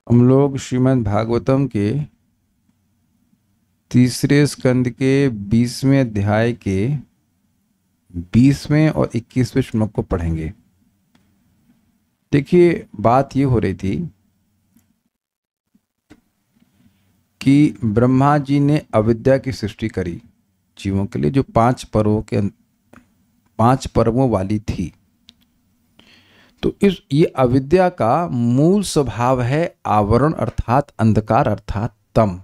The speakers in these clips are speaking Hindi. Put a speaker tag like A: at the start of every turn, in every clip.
A: हम लोग श्रीमद् भागवतम के तीसरे स्कंद के 20वें अध्याय के 20वें और 21वें श्लोक को पढ़ेंगे। देखिए, बात ये हो रही थी कि ब्रह्मा जी ने अविद्या की सृष्टि करी जीवों के लिए, जो 5 पर्वों वाली थी। तो ये अविद्या का मूल स्वभाव है आवरण अर्थात अंधकार अर्थात तम।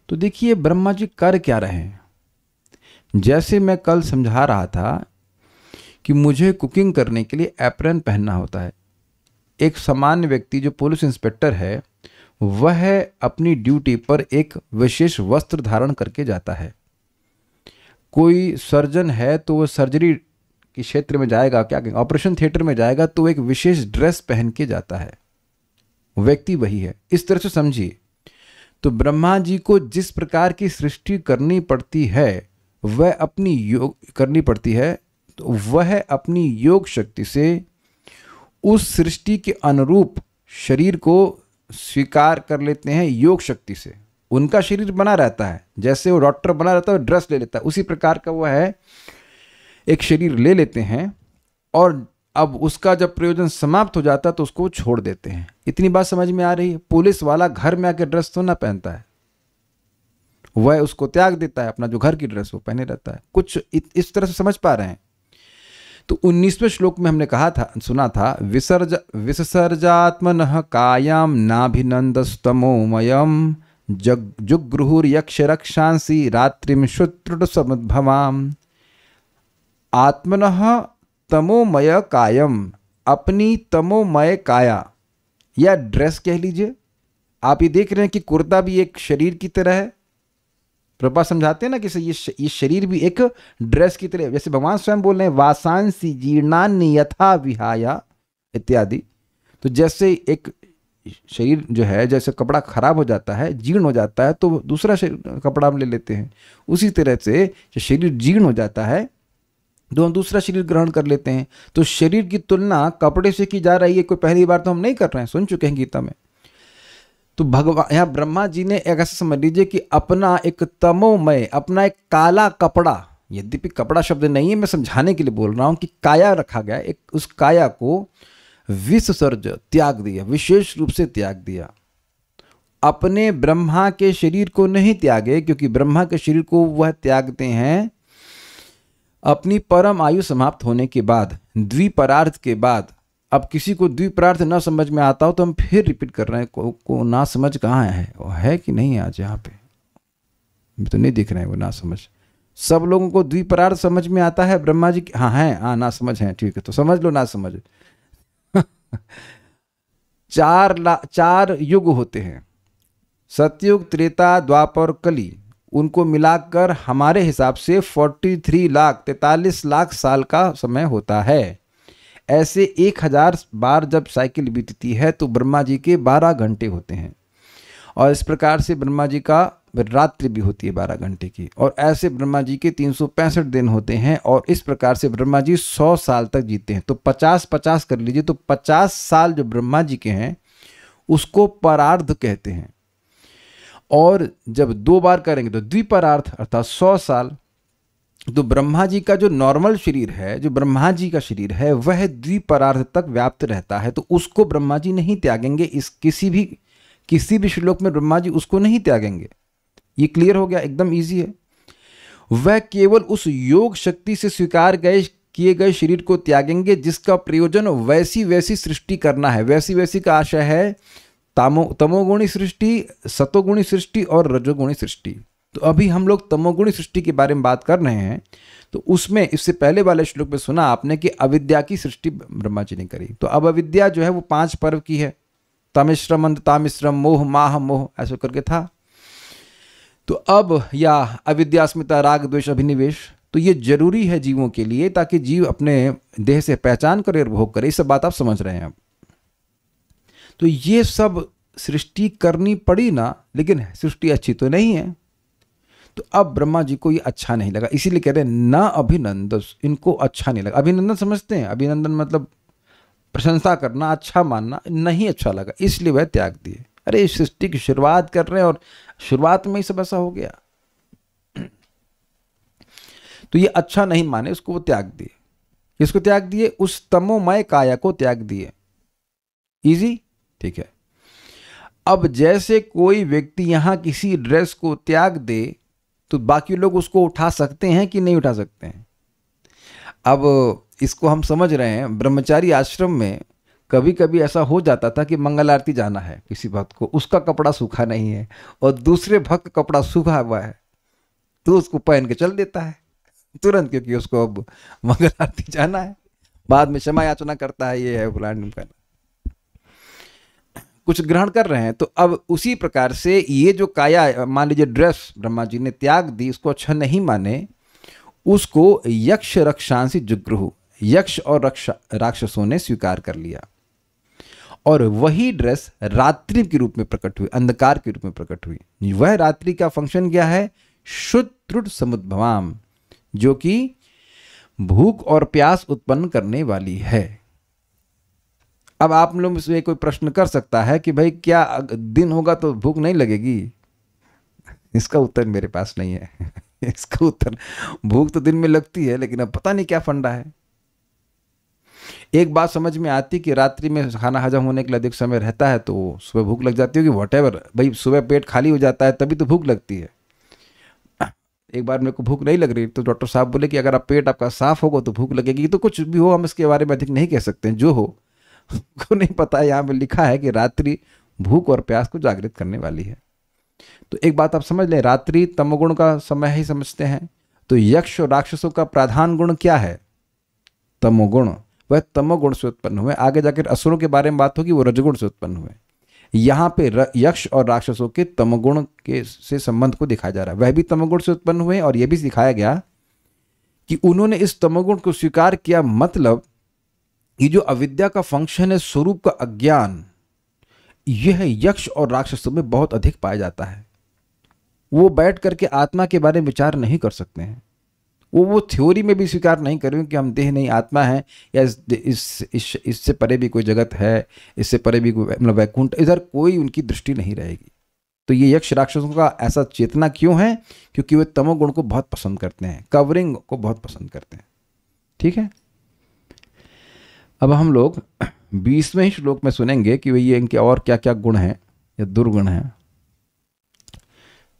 A: तो देखिए ब्रह्मा जी कर क्या रहे हैं। जैसे मैं कल समझा रहा था कि मुझे कुकिंग करने के लिए एप्रन पहनना होता है। एक सामान्य व्यक्ति जो पुलिस इंस्पेक्टर है वह अपनी ड्यूटी पर एक विशेष वस्त्र धारण करके जाता है। कोई सर्जन है तो वह सर्जरी के क्षेत्र में जाएगा, क्या कहेंगे, ऑपरेशन थिएटर में जाएगा तो एक विशेष ड्रेस पहन के जाता है। व्यक्ति वही है, इस तरह से समझिए। तो ब्रह्मा जी को जिस प्रकार की सृष्टि करनी पड़ती है वह अपनी योग करनी पड़ती है, तो वह अपनी योग शक्ति से उस सृष्टि के अनुरूप शरीर को स्वीकार कर लेते हैं। योग शक्ति से उनका शरीर बना रहता है, जैसे वो डॉक्टर बना रहता है ड्रेस ले लेता है, उसी प्रकार का वह है, एक शरीर ले लेते हैं और अब उसका जब प्रयोजन समाप्त हो जाता है तो उसको छोड़ देते हैं। इतनी बात समझ में आ रही है। पुलिस वाला घर में आके ड्रेस तो ना पहनता है, वह उसको त्याग देता है, अपना जो घर की ड्रेस वो पहने रहता है। कुछ इस तरह से समझ पा रहे हैं। तो 19वें श्लोक में हमने कहा था, सुना था, विसर्जात्मनः कायाम नाभिनंदस्तमोमयम जुगृहुर्यक्ष रक्षांसि रात्रिम शुत्रुट समुद्भवाम। आत्मनः तमोमय कायम, अपनी तमोमय काया या ड्रेस कह लीजिए। आप ये देख रहे हैं कि कुर्ता भी एक शरीर की तरह है। प्रभा समझाते हैं ना कि ये शरीर भी एक ड्रेस की तरह, जैसे भगवान स्वयं बोल रहे हैं वासांसी जीर्णान्नि यथा विहाया इत्यादि। तो जैसे एक शरीर जो है, जैसे कपड़ा खराब हो जाता है, जीर्ण हो जाता है, तो दूसरा कपड़ा हम ले लेते हैं। उसी तरह से जो शरीर जीर्ण हो जाता है तो हम दूसरा शरीर ग्रहण कर लेते हैं। तो शरीर की तुलना कपड़े से की जा रही है, कोई पहली बार तो हम नहीं कर रहे हैं, सुन चुके हैं गीता में। तो भगवान यहाँ ब्रह्मा जी ने एक ऐसा समझ लीजिए कि अपना एक तमोमय, अपना एक काला कपड़ा, यद्यपि कपड़ा शब्द नहीं है, मैं समझाने के लिए बोल रहा हूं कि काया रखा गया, एक उस काया को विसर्ज त्याग दिया, विशेष रूप से त्याग दिया। अपने ब्रह्मा के शरीर को नहीं त्यागे, क्योंकि ब्रह्मा के शरीर को वह त्यागते हैं अपनी परम आयु समाप्त होने के बाद, द्विपरार्थ के बाद। अब किसी को द्विपरार्थ ना समझ में आता हो तो हम फिर रिपीट कर रहे हैं, को ना समझ कहाँ है, वो है कि नहीं आज यहाँ पे तो नहीं दिख रहे हैं वो ना समझ। सब लोगों को द्विपरार्थ समझ में आता है। ब्रह्मा जी हाँ है, हाँ ना समझ है, ठीक है तो समझ लो ना समझ। 4 युग होते हैं, सतयुग, त्रेता, द्वापर, कली। उनको मिलाकर हमारे हिसाब से 43 लाख साल का समय होता है। ऐसे 1000 बार जब साइकिल बीतती है तो ब्रह्मा जी के 12 घंटे होते हैं, और इस प्रकार से ब्रह्मा जी का रात्रि भी होती है 12 घंटे की, और ऐसे ब्रह्मा जी के 365 दिन होते हैं, और इस प्रकार से ब्रह्मा जी 100 साल तक जीते हैं। तो 50-50 कर लीजिए, तो 50 साल जो ब्रह्मा जी के हैं उसको परार्ध कहते हैं। और जब 2 बार करेंगे तो द्विपरार्थ अर्थात 100 साल। तो ब्रह्मा जी का जो नॉर्मल शरीर है, जो ब्रह्मा जी का शरीर है, वह द्विपरार्थ तक व्याप्त रहता है, तो उसको ब्रह्मा जी नहीं त्यागेंगे। इस किसी भी श्लोक में ब्रह्मा जी उसको नहीं त्यागेंगे। ये क्लियर हो गया, एकदम इजी है। वह केवल उस योग शक्ति से स्वीकार किए गए शरीर को त्यागेंगे जिसका प्रयोजन वैसी सृष्टि करना है। वैसी का आशय है तमोगुणी सृष्टि, सतोगुणी सृष्टि और रजोगुणी सृष्टि। तो अभी हम लोग तमोगुणी सृष्टि के बारे में बात कर रहे हैं। तो उसमें इससे पहले वाले श्लोक में सुना आपने कि अविद्या की सृष्टि ब्रह्मा जी ने करी। तो अब अविद्या जो है वो 5 पर्व की है, तमिश्रम अंधतामिश्रम मोह माह मोह ऐसा करके था। तो अब या अविद्यास्मिता राग द्वेष अभिनिवेश, तो ये जरूरी है जीवों के लिए, ताकि जीव अपने देह से पहचान करे और भोग करे। ये सब बात आप समझ रहे हैं अब। तो ये सब सृष्टि करनी पड़ी ना, लेकिन सृष्टि अच्छी तो नहीं है। तो अब ब्रह्मा जी को ये अच्छा नहीं लगा, इसीलिए कह रहे हैं न अभिनंदन, इनको अच्छा नहीं लगा। अभिनंदन समझते हैं? अभिनंदन मतलब प्रशंसा करना, अच्छा मानना नहीं अच्छा लगा, इसलिए वह त्याग दिए। अरे इस सृष्टि की शुरुआत कर रहे हैं और शुरुआत में ही सब ऐसा हो गया। तो ये अच्छा नहीं माने, उसको वो त्याग दिए। किसको त्याग दिए? उस तमोमय काया को त्याग दिए। इजी, ठीक है। अब जैसे कोई व्यक्ति यहां किसी ड्रेस को त्याग दे तो बाकी लोग उसको उठा सकते हैं कि नहीं उठा सकते हैं? अब इसको हम समझ रहे हैं। ब्रह्मचारी आश्रम में कभी कभी ऐसा हो जाता था कि मंगल आरती जाना है किसी भक्त को, उसका कपड़ा सूखा नहीं है और दूसरे भक्त का कपड़ा सूखा हुआ है, तो उसको पहन के चल देता है तुरंत, क्योंकि उसको अब मंगल आरती जाना है। बाद में क्षमा याचना करता है, ये है फलाना का कुछ ग्रहण कर रहे हैं। तो अब उसी प्रकार से ये जो काया, मान लीजिए ड्रेस ब्रह्मा जी ने त्याग दी, उसको अच्छा नहीं माने, उसको यक्ष रक्षांसी जुग्रुहु, यक्ष और राक्षसों ने स्वीकार कर लिया और वही ड्रेस रात्रि के रूप में प्रकट हुई, अंधकार के रूप में प्रकट हुई। वह रात्रि का फंक्शन क्या है? शुद्ध समुद्भवाम, जो कि भूख और प्यास उत्पन्न करने वाली है। अब आप लोग से कोई प्रश्न कर सकता है कि भाई क्या दिन होगा तो भूख नहीं लगेगी? इसका उत्तर मेरे पास नहीं है। इसका उत्तर, भूख तो दिन में लगती है, लेकिन अब पता नहीं क्या फंडा है। एक बात समझ में आती कि रात्रि में खाना हजम होने के लिए अधिक समय रहता है तो सुबह भूख लग जाती होगी, व्हाटएवर। भाई सुबह पेट खाली हो जाता है तभी तो भूख लगती है। एक बार मेरे को भूख नहीं लग रही तो डॉक्टर साहब बोले कि अगर आप पेट आपका साफ होगा तो भूख लगेगी। तो कुछ भी हो, हम इसके बारे में अधिक नहीं कह सकते हैं, जो हो को नहीं पता है। यहाँ पे लिखा है कि रात्रि भूख और प्यास को जागृत करने वाली है। तो एक बात आप समझ लें, रात्रि तमोगुण का समय ही समझते हैं। तो यक्ष और राक्षसों का प्रधान गुण क्या है? तमोगुण। वह तमोगुण से उत्पन्न हुए। आगे जाकर असुरों के बारे में बात होगी, वो रजगुण से उत्पन्न हुए। यहाँ पे यक्ष और राक्षसों के तमोगुण के से संबंध को दिखाया जा रहा है। वह भी तमोगुण से उत्पन्न हुए और यह भी दिखाया गया कि उन्होंने इस तमोगुण को स्वीकार किया। मतलब ये जो अविद्या का फंक्शन है, स्वरूप का अज्ञान, यह यक्ष और राक्षसों में बहुत अधिक पाया जाता है। वो बैठ करके आत्मा के बारे में विचार नहीं कर सकते हैं। वो थ्योरी में भी स्वीकार नहीं करेंगे कि हम देह नहीं आत्मा है, या इससे परे भी कोई जगत है, इससे परे भी मतलब वैकुंठ, इधर कोई उनकी दृष्टि नहीं रहेगी। तो ये यक्ष राक्षसों का ऐसा चेतना क्यों है? क्योंकि वे तमोगुण को बहुत पसंद करते हैं, कवरिंग को बहुत पसंद करते हैं। ठीक है, अब हम लोग 20वें श्लोक में सुनेंगे कि ये इनके और क्या क्या गुण हैं या दुर्गुण हैं।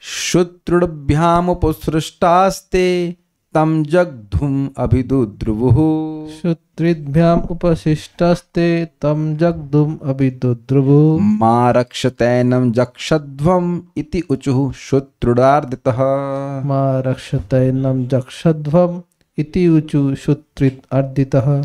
A: शुत्रुभ्याम उपसृष्टास्ते तम जगधुम अभिदुद्रुवुः।
B: शुत्रिभ्याम उपशिष्टस्ते तम जगधुम अभिदुद्रुवुः।
A: मा रक्षतैनं जक्षध्वम् इति उचुः शुत्रुडार्दितः।
B: मा रक्षतैनं जक्षध्वम् इति उचुः शुत्रुडार्दितः।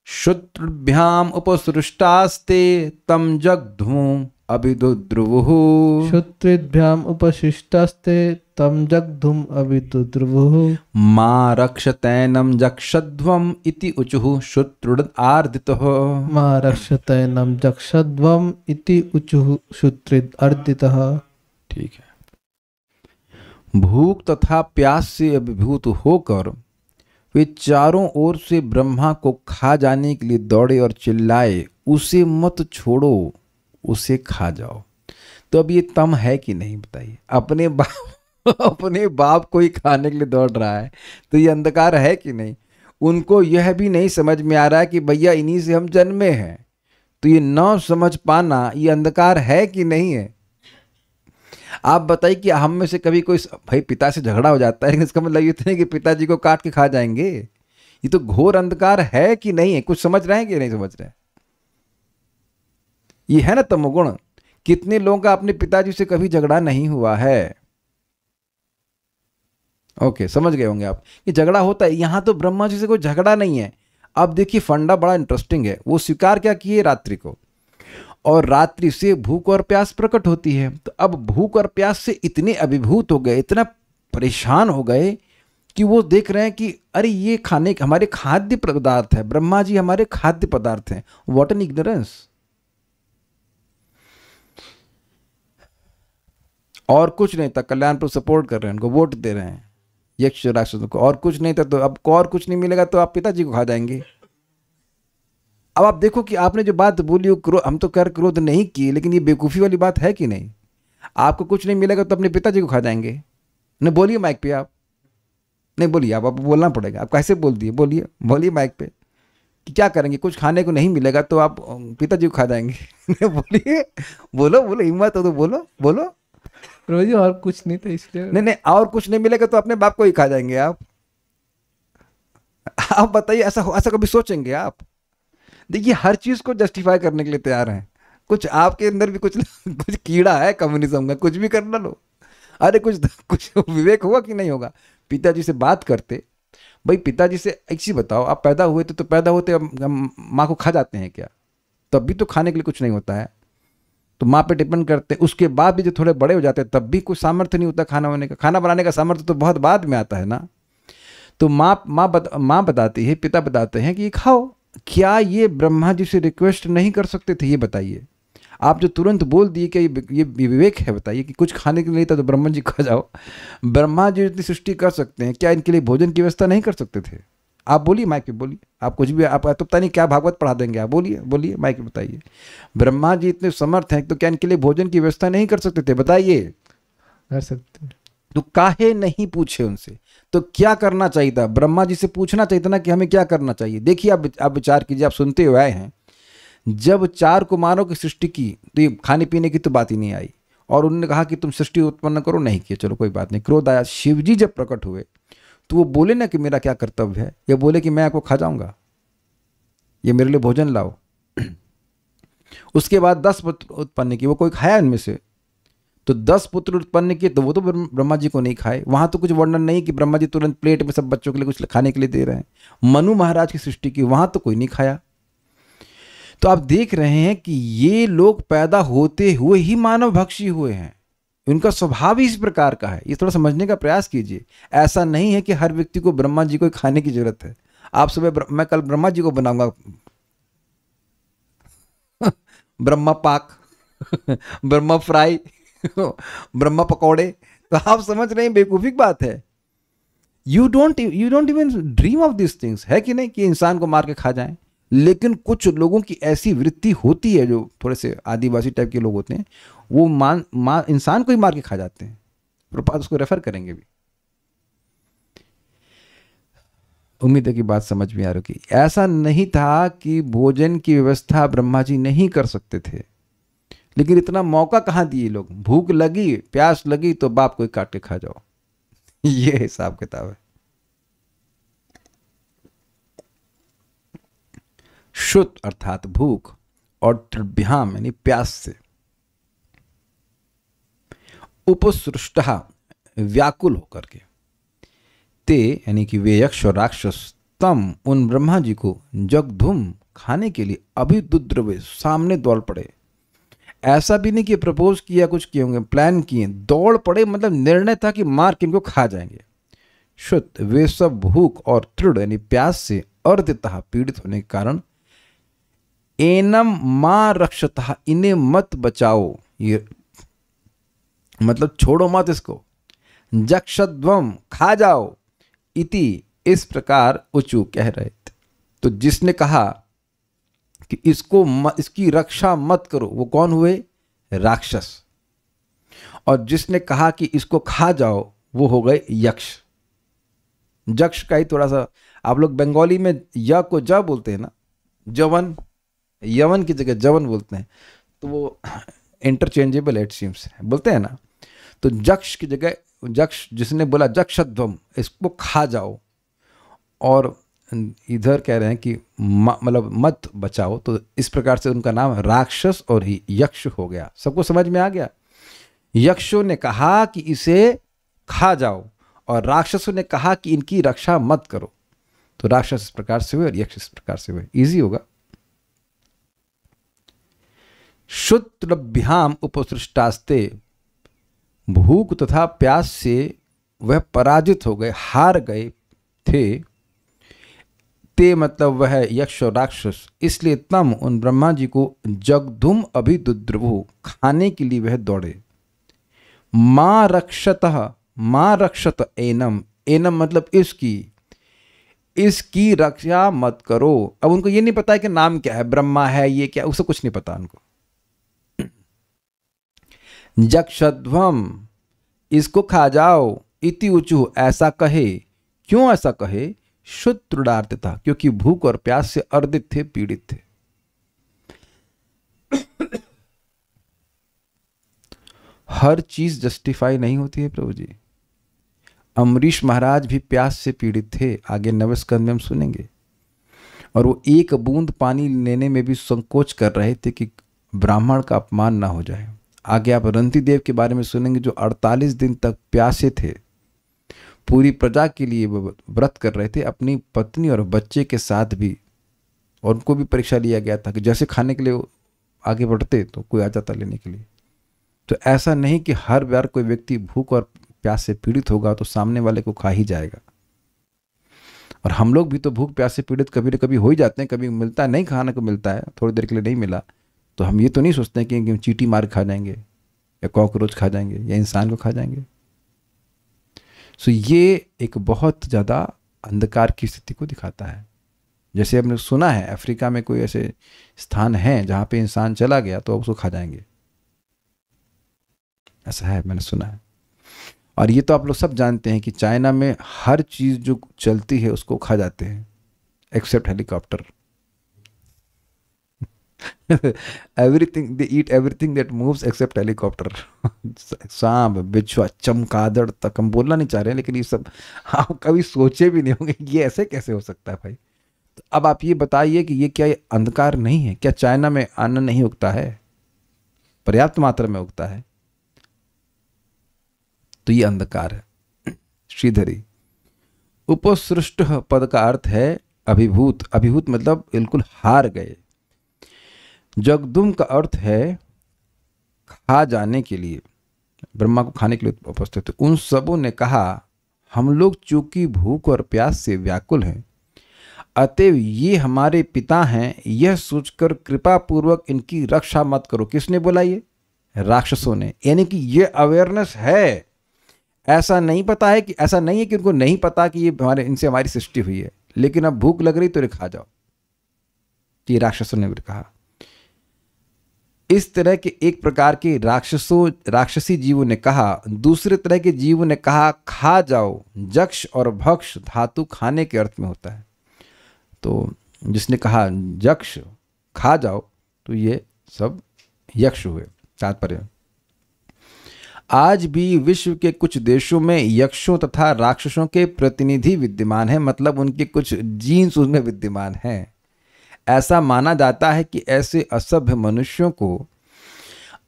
A: शुत्रुभ्याम उपसृष्टास्ते तम जगधुम अभिदुद्रुवुः।
B: शुत्रुभ्याम उपशिष्टास्ते तम जगधुम अभिदुद्रुवुः।
A: मा रक्षतैनं जक्षध्वम् इति उचुः शुत्रुडार्दितः।
B: मा रक्षतैनं जक्षध्वम् इति उचुः शुत्रुडार्दितः।
A: ठीक है। भूख तथा प्यास से अभिभूत होकर वे चारों ओर से ब्रह्मा को खा जाने के लिए दौड़े और चिल्लाए, उसे मत छोड़ो, उसे खा जाओ। तो अब ये तम है कि नहीं बताइए? अपने बाप को ही खाने के लिए दौड़ रहा है, तो ये अंधकार है कि नहीं? उनको यह भी नहीं समझ में आ रहा है कि भैया इन्हीं से हम जन्मे हैं, तो ये न समझ पाना ये अंधकार है कि नहीं है? आप बताइए कि हम में से कभी कोई भाई पिता से झगड़ा हो जाता है, लेकिन इसका मतलब ये नहीं कि पिताजी को काट के खा जाएंगे। ये तो घोर अंधकार है कि नहीं है? कुछ समझ रहे हैं कि नहीं समझ रहे? ये है ना तमोगुण। कितने लोगों का अपने पिताजी से कभी झगड़ा नहीं हुआ है? ओके, समझ गए होंगे आप। ये झगड़ा होता है, यहां तो ब्रह्मा जी से कोई झगड़ा नहीं है। अब देखिए फंडा बड़ा इंटरेस्टिंग है। वो स्वीकार क्या किए? रात्रि को, और रात्रि से भूख और प्यास प्रकट होती है। तो अब भूख और प्यास से इतने अभिभूत हो गए, इतना परेशान हो गए कि वो देख रहे हैं कि अरे ये खाने हमारे खाद्य पदार्थ है, ब्रह्मा जी हमारे खाद्य पदार्थ हैं। What an ignorance. और कुछ नहीं था, कल्याण पर सपोर्ट कर रहे हैं, उनको वोट दे रहे हैं यक्ष राक्षसों को। और कुछ नहीं था तो अब और कुछ नहीं मिलेगा तो आप पिताजी को खा जाएंगे। अब आप देखो कि आपने जो बात बोली वो हम तो कर क्रोध नहीं किए, लेकिन ये बेवकूफ़ी वाली बात है कि नहीं? आपको कुछ नहीं मिलेगा तो अपने पिताजी को खा जाएंगे। नहीं बोलिए माइक पे आप, नहीं बोलिए आप बोलना पड़ेगा। आप कैसे बोल दिए? बोलिए बोलिए माइक पे कि क्या करेंगे? कुछ खाने को नहीं मिलेगा तो आप पिताजी को खा जाएंगे। नहीं बोलिए, बोलो बोलो, हिम्मत हो तो बोलो बोलो।
B: प्रभु जी और कुछ नहीं था इसलिए।
A: नहीं नहीं, और कुछ नहीं मिलेगा तो अपने बाप को ही खा जाएंगे आप। आप बताइए, ऐसा कभी सोचेंगे आप? देखिए हर चीज को जस्टिफाई करने के लिए तैयार हैं। कुछ आपके अंदर भी कुछ कुछ कीड़ा है कम्युनिज्म का, कुछ भी कर ना लो। अरे कुछ कुछ विवेक होगा कि नहीं होगा? पिताजी से बात करते, भाई पिताजी से एक चीज बताओ, आप पैदा हुए थे तो पैदा होते हम माँ को खा जाते हैं क्या? तब भी तो खाने के लिए कुछ नहीं होता है, तो माँ पे डिपेंड करते हैं। उसके बाद भी जो थोड़े बड़े हो जाते हैं तब भी कोई सामर्थ्य नहीं होता खाना होने का। खाना बनाने का सामर्थ्य तो बहुत बाद में आता है ना। तो माँ बताती है, पिता बताते हैं कि ये खाओ। क्या ये ब्रह्मा जी से रिक्वेस्ट नहीं कर सकते थे? ये बताइए। आप जो तुरंत बोल दिए कि ये विवेक है? बताइए कि कुछ खाने के लिए था तो ब्रह्मा जी खा जाओ। ब्रह्मा जी इतनी सृष्टि कर सकते हैं, क्या इनके लिए भोजन की व्यवस्था नहीं कर सकते थे? आप बोलिए माइक पे, बोलिए। आप कुछ भी, आप तो पता नहीं क्या भागवत पढ़ा देंगे आप। बोलिए बोलिए माइक पे बताइए। ब्रह्मा जी इतने समर्थ हैं तो क्या इनके लिए भोजन की व्यवस्था नहीं कर सकते थे? बताइए।
B: कर सकते हैं।
A: तो काहे नहीं पूछे उनसे? तो क्या करना चाहिए था? ब्रह्मा जी से पूछना चाहिए था ना कि हमें क्या करना चाहिए। देखिए आप विचार कीजिए, आप सुनते हुए आए हैं। जब 4 कुमारों की सृष्टि की तो ये खाने पीने की तो बात ही नहीं आई, और उन्होंने कहा कि तुम सृष्टि उत्पन्न करो, नहीं किया, चलो कोई बात नहीं। क्रोध आया, शिव जी जब प्रकट हुए तो वो बोले ना कि मेरा क्या कर्तव्य है, या बोले कि मैं आपको खा जाऊंगा, ये मेरे लिए भोजन लाओ। उसके बाद 10 पुत्र उत्पन्न किए, वो कोई खाया इनमें से? तो 10 पुत्र उत्पन्न किए तो वो तो ब्रह्मा जी को नहीं खाए। वहां तो कुछ वर्णन नहीं कि ब्रह्मा जी तुरंत प्लेट में सब बच्चों के लिए कुछ खाने के लिए दे रहे हैं। मनु महाराज की सृष्टि की, वहां तो कोई नहीं खाया। तो आप देख रहे हैं कि ये लोग पैदा होते हुए ही मानव भक्षी हुए हैं। उनका स्वभाव ही इस प्रकार का है। ये थोड़ा समझने का प्रयास कीजिए। ऐसा नहीं है कि हर व्यक्ति को ब्रह्मा जी को खाने की जरूरत है। आप सुबह मैं कल ब्रह्मा जी को बनाऊंगा ब्रह्मा पाक, ब्रह्मा फ्राई, ब्रह्मा पकौड़े, तो आप समझ रहे हैं बेवकूफी की बात है। You don't even dream of this things, है कि नहीं, कि इंसान को मार के खा जाएं। लेकिन कुछ लोगों की ऐसी वृत्ति होती है, जो थोड़े से आदिवासी टाइप के लोग होते हैं, वो इंसान को ही मार के खा जाते हैं। प्रपात उसको रेफर करेंगे भी। उम्मीद है कि बात समझ में आ रही। ऐसा नहीं था कि भोजन की व्यवस्था ब्रह्मा जी नहीं कर सकते थे, लेकिन इतना मौका कहाँ दिए लोग। भूख लगी, प्यास लगी तो बाप को ही काट के खा जाओ। ये हिसाब किताब है। शुद्ध अर्थात भूख, और त्रिभ्याम यानी प्यास से, उपसृष्ट व्याकुल होकर के, ते यानी कि वे यक्ष और राक्षस, तम उन ब्रह्मा जी को, जगधुम खाने के लिए, अभिदुद्रवे सामने दौड़ पड़े। ऐसा भी नहीं कि प्रपोज किया, कुछ किए होंगे, प्लान किए, दौड़ पड़े, मतलब निर्णय था कि मार के इनको खा जाएंगे। शुद्ध वे सब भूख और तृण यानी प्यास से अर्धतः पीड़ित होने के कारण, एनम मां रक्षतः इन्हें मत बचाओ, ये मतलब छोड़ो मत इसको, जक्षध्वम खा जाओ, इति इस प्रकार उचु कह रहे थे। तो जिसने कहा कि इसकी रक्षा मत करो, वो कौन हुए? राक्षस। और जिसने कहा कि इसको खा जाओ, वो हो गए यक्ष। यक्ष का ही थोड़ा सा, आप लोग बंगाली में य को ज बोलते हैं ना, जवन, यवन की जगह जवन बोलते हैं, तो वो इंटरचेंजेबल इट सीम्स बोलते हैं ना। तो यक्ष की जगह यक्ष, जिसने बोला जक्षध्वम, इसको खा जाओ, और इधर कह रहे हैं कि मतलब मत बचाओ, तो इस प्रकार से उनका नाम राक्षस और ही यक्ष हो गया। सबको समझ में आ गया? यक्षों ने कहा कि इसे खा जाओ, और राक्षसों ने कहा कि इनकी रक्षा मत करो। तो राक्षस इस प्रकार से हुए और यक्ष इस प्रकार से हुए। इजी होगा। शुत्रभ्याम उपसृष्टास्ते, भूख तथा प्यास से वह पराजित हो गए, हार गए थे। ते मतलब वह यक्ष और राक्षस, इसलिए तम उन ब्रह्मा जी को जगधुम अभिदुद्रवु खाने के लिए वह दौड़े। मां रक्षत एनम, एनम मतलब इसकी, इसकी रक्षा मत करो। अब उनको ये नहीं पता है कि नाम क्या है, ब्रह्मा है, ये क्या, उसे कुछ नहीं पता उनको। जक्षध्वम, इसको खा जाओ, इति उचु, ऐसा कहे। क्यों ऐसा कहे? शुद्ध तृणार्थ था, क्योंकि भूख और प्यास से अर्दित थे, पीड़ित थे। हर चीज जस्टिफाई नहीं होती है प्रभु जी। अम्बरीश महाराज भी प्यास से पीड़ित थे, आगे नवें स्कंद में हम सुनेंगे। और वो एक बूंद पानी लेने में भी संकोच कर रहे थे कि ब्राह्मण का अपमान ना हो जाए। आगे आप रंती देव के बारे में सुनेंगे, जो 48 दिन तक प्यासे थे, पूरी प्रजा के लिए व्रत कर रहे थे, अपनी पत्नी और बच्चे के साथ भी। और उनको भी परीक्षा लिया गया था कि जैसे खाने के लिए आगे बढ़ते तो कोई आ जाता लेने के लिए। तो ऐसा नहीं कि हर बार कोई व्यक्ति भूख और प्यास से पीड़ित होगा तो सामने वाले को खा ही जाएगा। और हम लोग भी तो भूख प्यास से पीड़ित कभी न कभी हो ही जाते हैं। कभी मिलता है, नहीं खाने को मिलता है, थोड़ी देर के लिए नहीं मिला, तो हम ये तो नहीं सोचते हैं कि चींटी मार खा जाएंगे या कॉकरोच खा जाएंगे या इंसान को खा जाएंगे। सो ये एक बहुत ज़्यादा अंधकार की स्थिति को दिखाता है। जैसे हमने सुना है अफ्रीका में कोई ऐसे स्थान हैं जहाँ पे इंसान चला गया तो उसको खा जाएंगे, ऐसा है, मैंने सुना है। और ये तो आप लोग सब जानते हैं कि चाइना में हर चीज़ जो चलती है उसको खा जाते हैं, except helicopter. Everything, they eat everything that moves except helicopter. सांप, बिच्छुआ, चमगादड़ तक हम बोलना नहीं चाह रहे हैं, लेकिन ये सब आप कभी सोचे भी नहीं होंगे ये ऐसे कैसे हो सकता है भाई। तो अब आप ये बताइए कि ये क्या ये अंधकार नहीं है? क्या चाइना में अन्न नहीं उगता है? पर्याप्त मात्रा में उगता है। तो ये अंधकार है। श्रीधरी, उपसृष्ट पद का अर्थ है अभिभूत। अभिभूत मतलब बिल्कुल हार गए। जगदुम का अर्थ है खा जाने के लिए, ब्रह्मा को खाने के लिए उपस्थित थे। उन सबों ने कहा, हम लोग चूंकि भूख और प्यास से व्याकुल हैं, अतएव ये हमारे पिता हैं, यह सोचकर कृपा पूर्वक इनकी रक्षा मत करो। किसने बोला? ये राक्षसों ने। यानी कि ये अवेयरनेस है, ऐसा नहीं पता है कि, ऐसा नहीं है कि उनको नहीं पता कि ये हमारे, इनसे हमारी सृष्टि हुई है, लेकिन अब भूख लग रही तो खा जाओ। ये राक्षसों ने भी कहा। इस तरह के एक प्रकार के राक्षसी जीवों ने कहा, दूसरे तरह के जीवों ने कहा खा जाओ। जक्ष और भक्ष धातु खाने के अर्थ में होता है। तो जिसने कहा जक्ष खा जाओ, तो ये सब यक्ष हुए। तात्पर्य, आज भी विश्व के कुछ देशों में यक्षों तथा राक्षसों के प्रतिनिधि विद्यमान हैं, मतलब उनके कुछ जीन्स उसमें विद्यमान हैं। ऐसा माना जाता है कि ऐसे असभ्य मनुष्यों को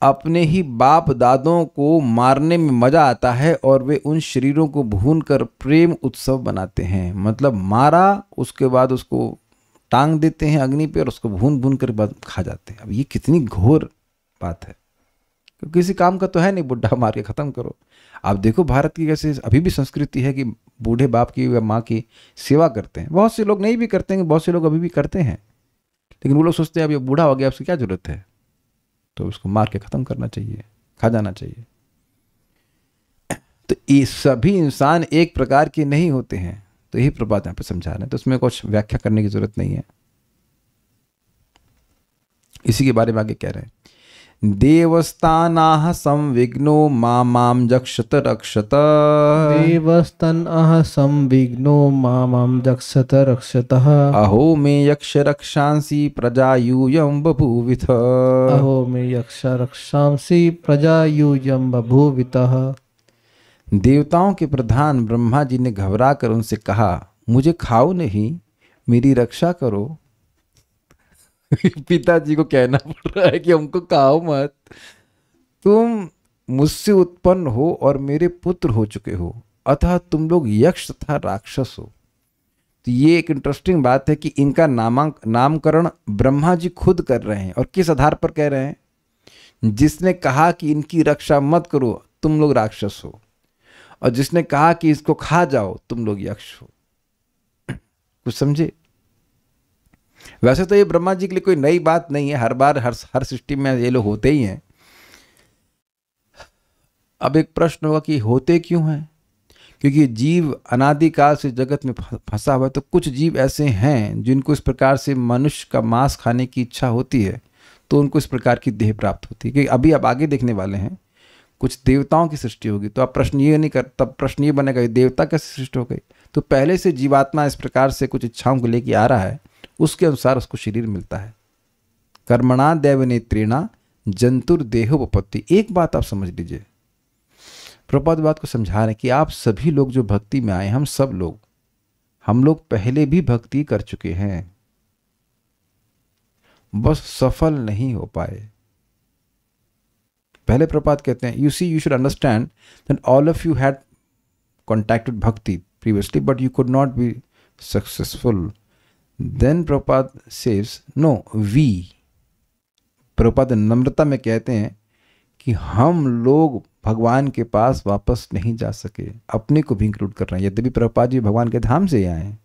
A: अपने ही बाप दादों को मारने में मजा आता है और वे उन शरीरों को भूनकर प्रेम उत्सव बनाते हैं। मतलब मारा, उसके बाद उसको टांग देते हैं अग्नि पे और उसको भून भून कर बाद खा जाते हैं। अब ये कितनी घोर बात है, क्योंकि किसी काम का तो है नहीं, बुढ़ा मार के ख़त्म करो। आप देखो भारत की कैसे अभी भी संस्कृति है कि बूढ़े बाप की या माँ की सेवा करते हैं। बहुत से लोग नहीं भी करते हैं, बहुत से लोग अभी भी करते हैं, लेकिन वो लोग सोचते हैं अब ये बूढ़ा हो गया, उसकी क्या जरूरत है, तो उसको मार के ख़त्म करना चाहिए, खा जाना चाहिए। तो ये सभी इंसान एक प्रकार के नहीं होते हैं। तो यही प्रबात यहाँ पे समझा रहे हैं, तो उसमें कुछ व्याख्या करने की जरूरत नहीं है। इसी के बारे में आगे कह रहे हैं, देवस्तानाः संविघ्नो मां जक्षत रक्षत।
B: देवस्तनः संविघ्नो मां जक्षत रक्षतः।
A: अहो मे यक्ष रक्षांसि प्रजा यूयं बभूविथ।
B: अहो मे यक्ष रक्षांसि प्रजा यूयं बभूवितः।
A: देवताओं के प्रधान ब्रह्मा जी ने घबरा कर उनसे कहा, मुझे खाओ नहीं, मेरी रक्षा करो। पिताजी को कहना पड़ रहा है कि हमको खाओ मत, तुम मुझसे उत्पन्न हो और मेरे पुत्र हो चुके हो, अतः तुम लोग यक्ष तथा राक्षस हो। तो ये एक इंटरेस्टिंग बात है कि इनका नामकरण ब्रह्मा जी खुद कर रहे हैं। और किस आधार पर कह रहे हैं? जिसने कहा कि इनकी रक्षा मत करो, तुम लोग राक्षस हो, और जिसने कहा कि इसको खा जाओ, तुम लोग यक्ष हो। कुछ समझे? वैसे तो ये ब्रह्मा जी के लिए कोई नई बात नहीं है, हर बार हर सृष्टि में ये लोग होते ही हैं। अब एक प्रश्न होगा कि होते क्यों हैं? क्योंकि जीव अनादिकाल से जगत में फंसा हुआ है, तो कुछ जीव ऐसे हैं जिनको इस प्रकार से मनुष्य का मांस खाने की इच्छा होती है, तो उनको इस प्रकार की देह प्राप्त होती है। क्योंकि अभी आप आगे देखने वाले हैं कुछ देवताओं की सृष्टि होगी, तो आप प्रश्न ये नहीं कर, तब प्रश्न ये बनेगा ये देवता कैसे सृष्टि हो गई। तो पहले से जीवात्मा इस प्रकार से कुछ इच्छाओं को लेके आ रहा है, उसके अनुसार उसको शरीर मिलता है। कर्मणा देवनेत्रेणा जंतुर्देहोपपत्ति। एक बात आप समझ लीजिए, प्रभुपाद बात को समझा रहे हैं कि आप सभी लोग जो भक्ति में आए, हम लोग पहले भी भक्ति कर चुके हैं, बस सफल नहीं हो पाए। पहले प्रभुपाद कहते हैं, you see you should understand that all of you had contacted bhakti previously but you could not be successful. Then Prabhupada says no, we, Prabhupada नम्रता में कहते हैं कि हम लोग भगवान के पास वापस नहीं जा सके, अपने को भी इंक्लूड कर रहे हैं। यद्यपि प्रभुपाद जी भगवान के धाम से आए हैं,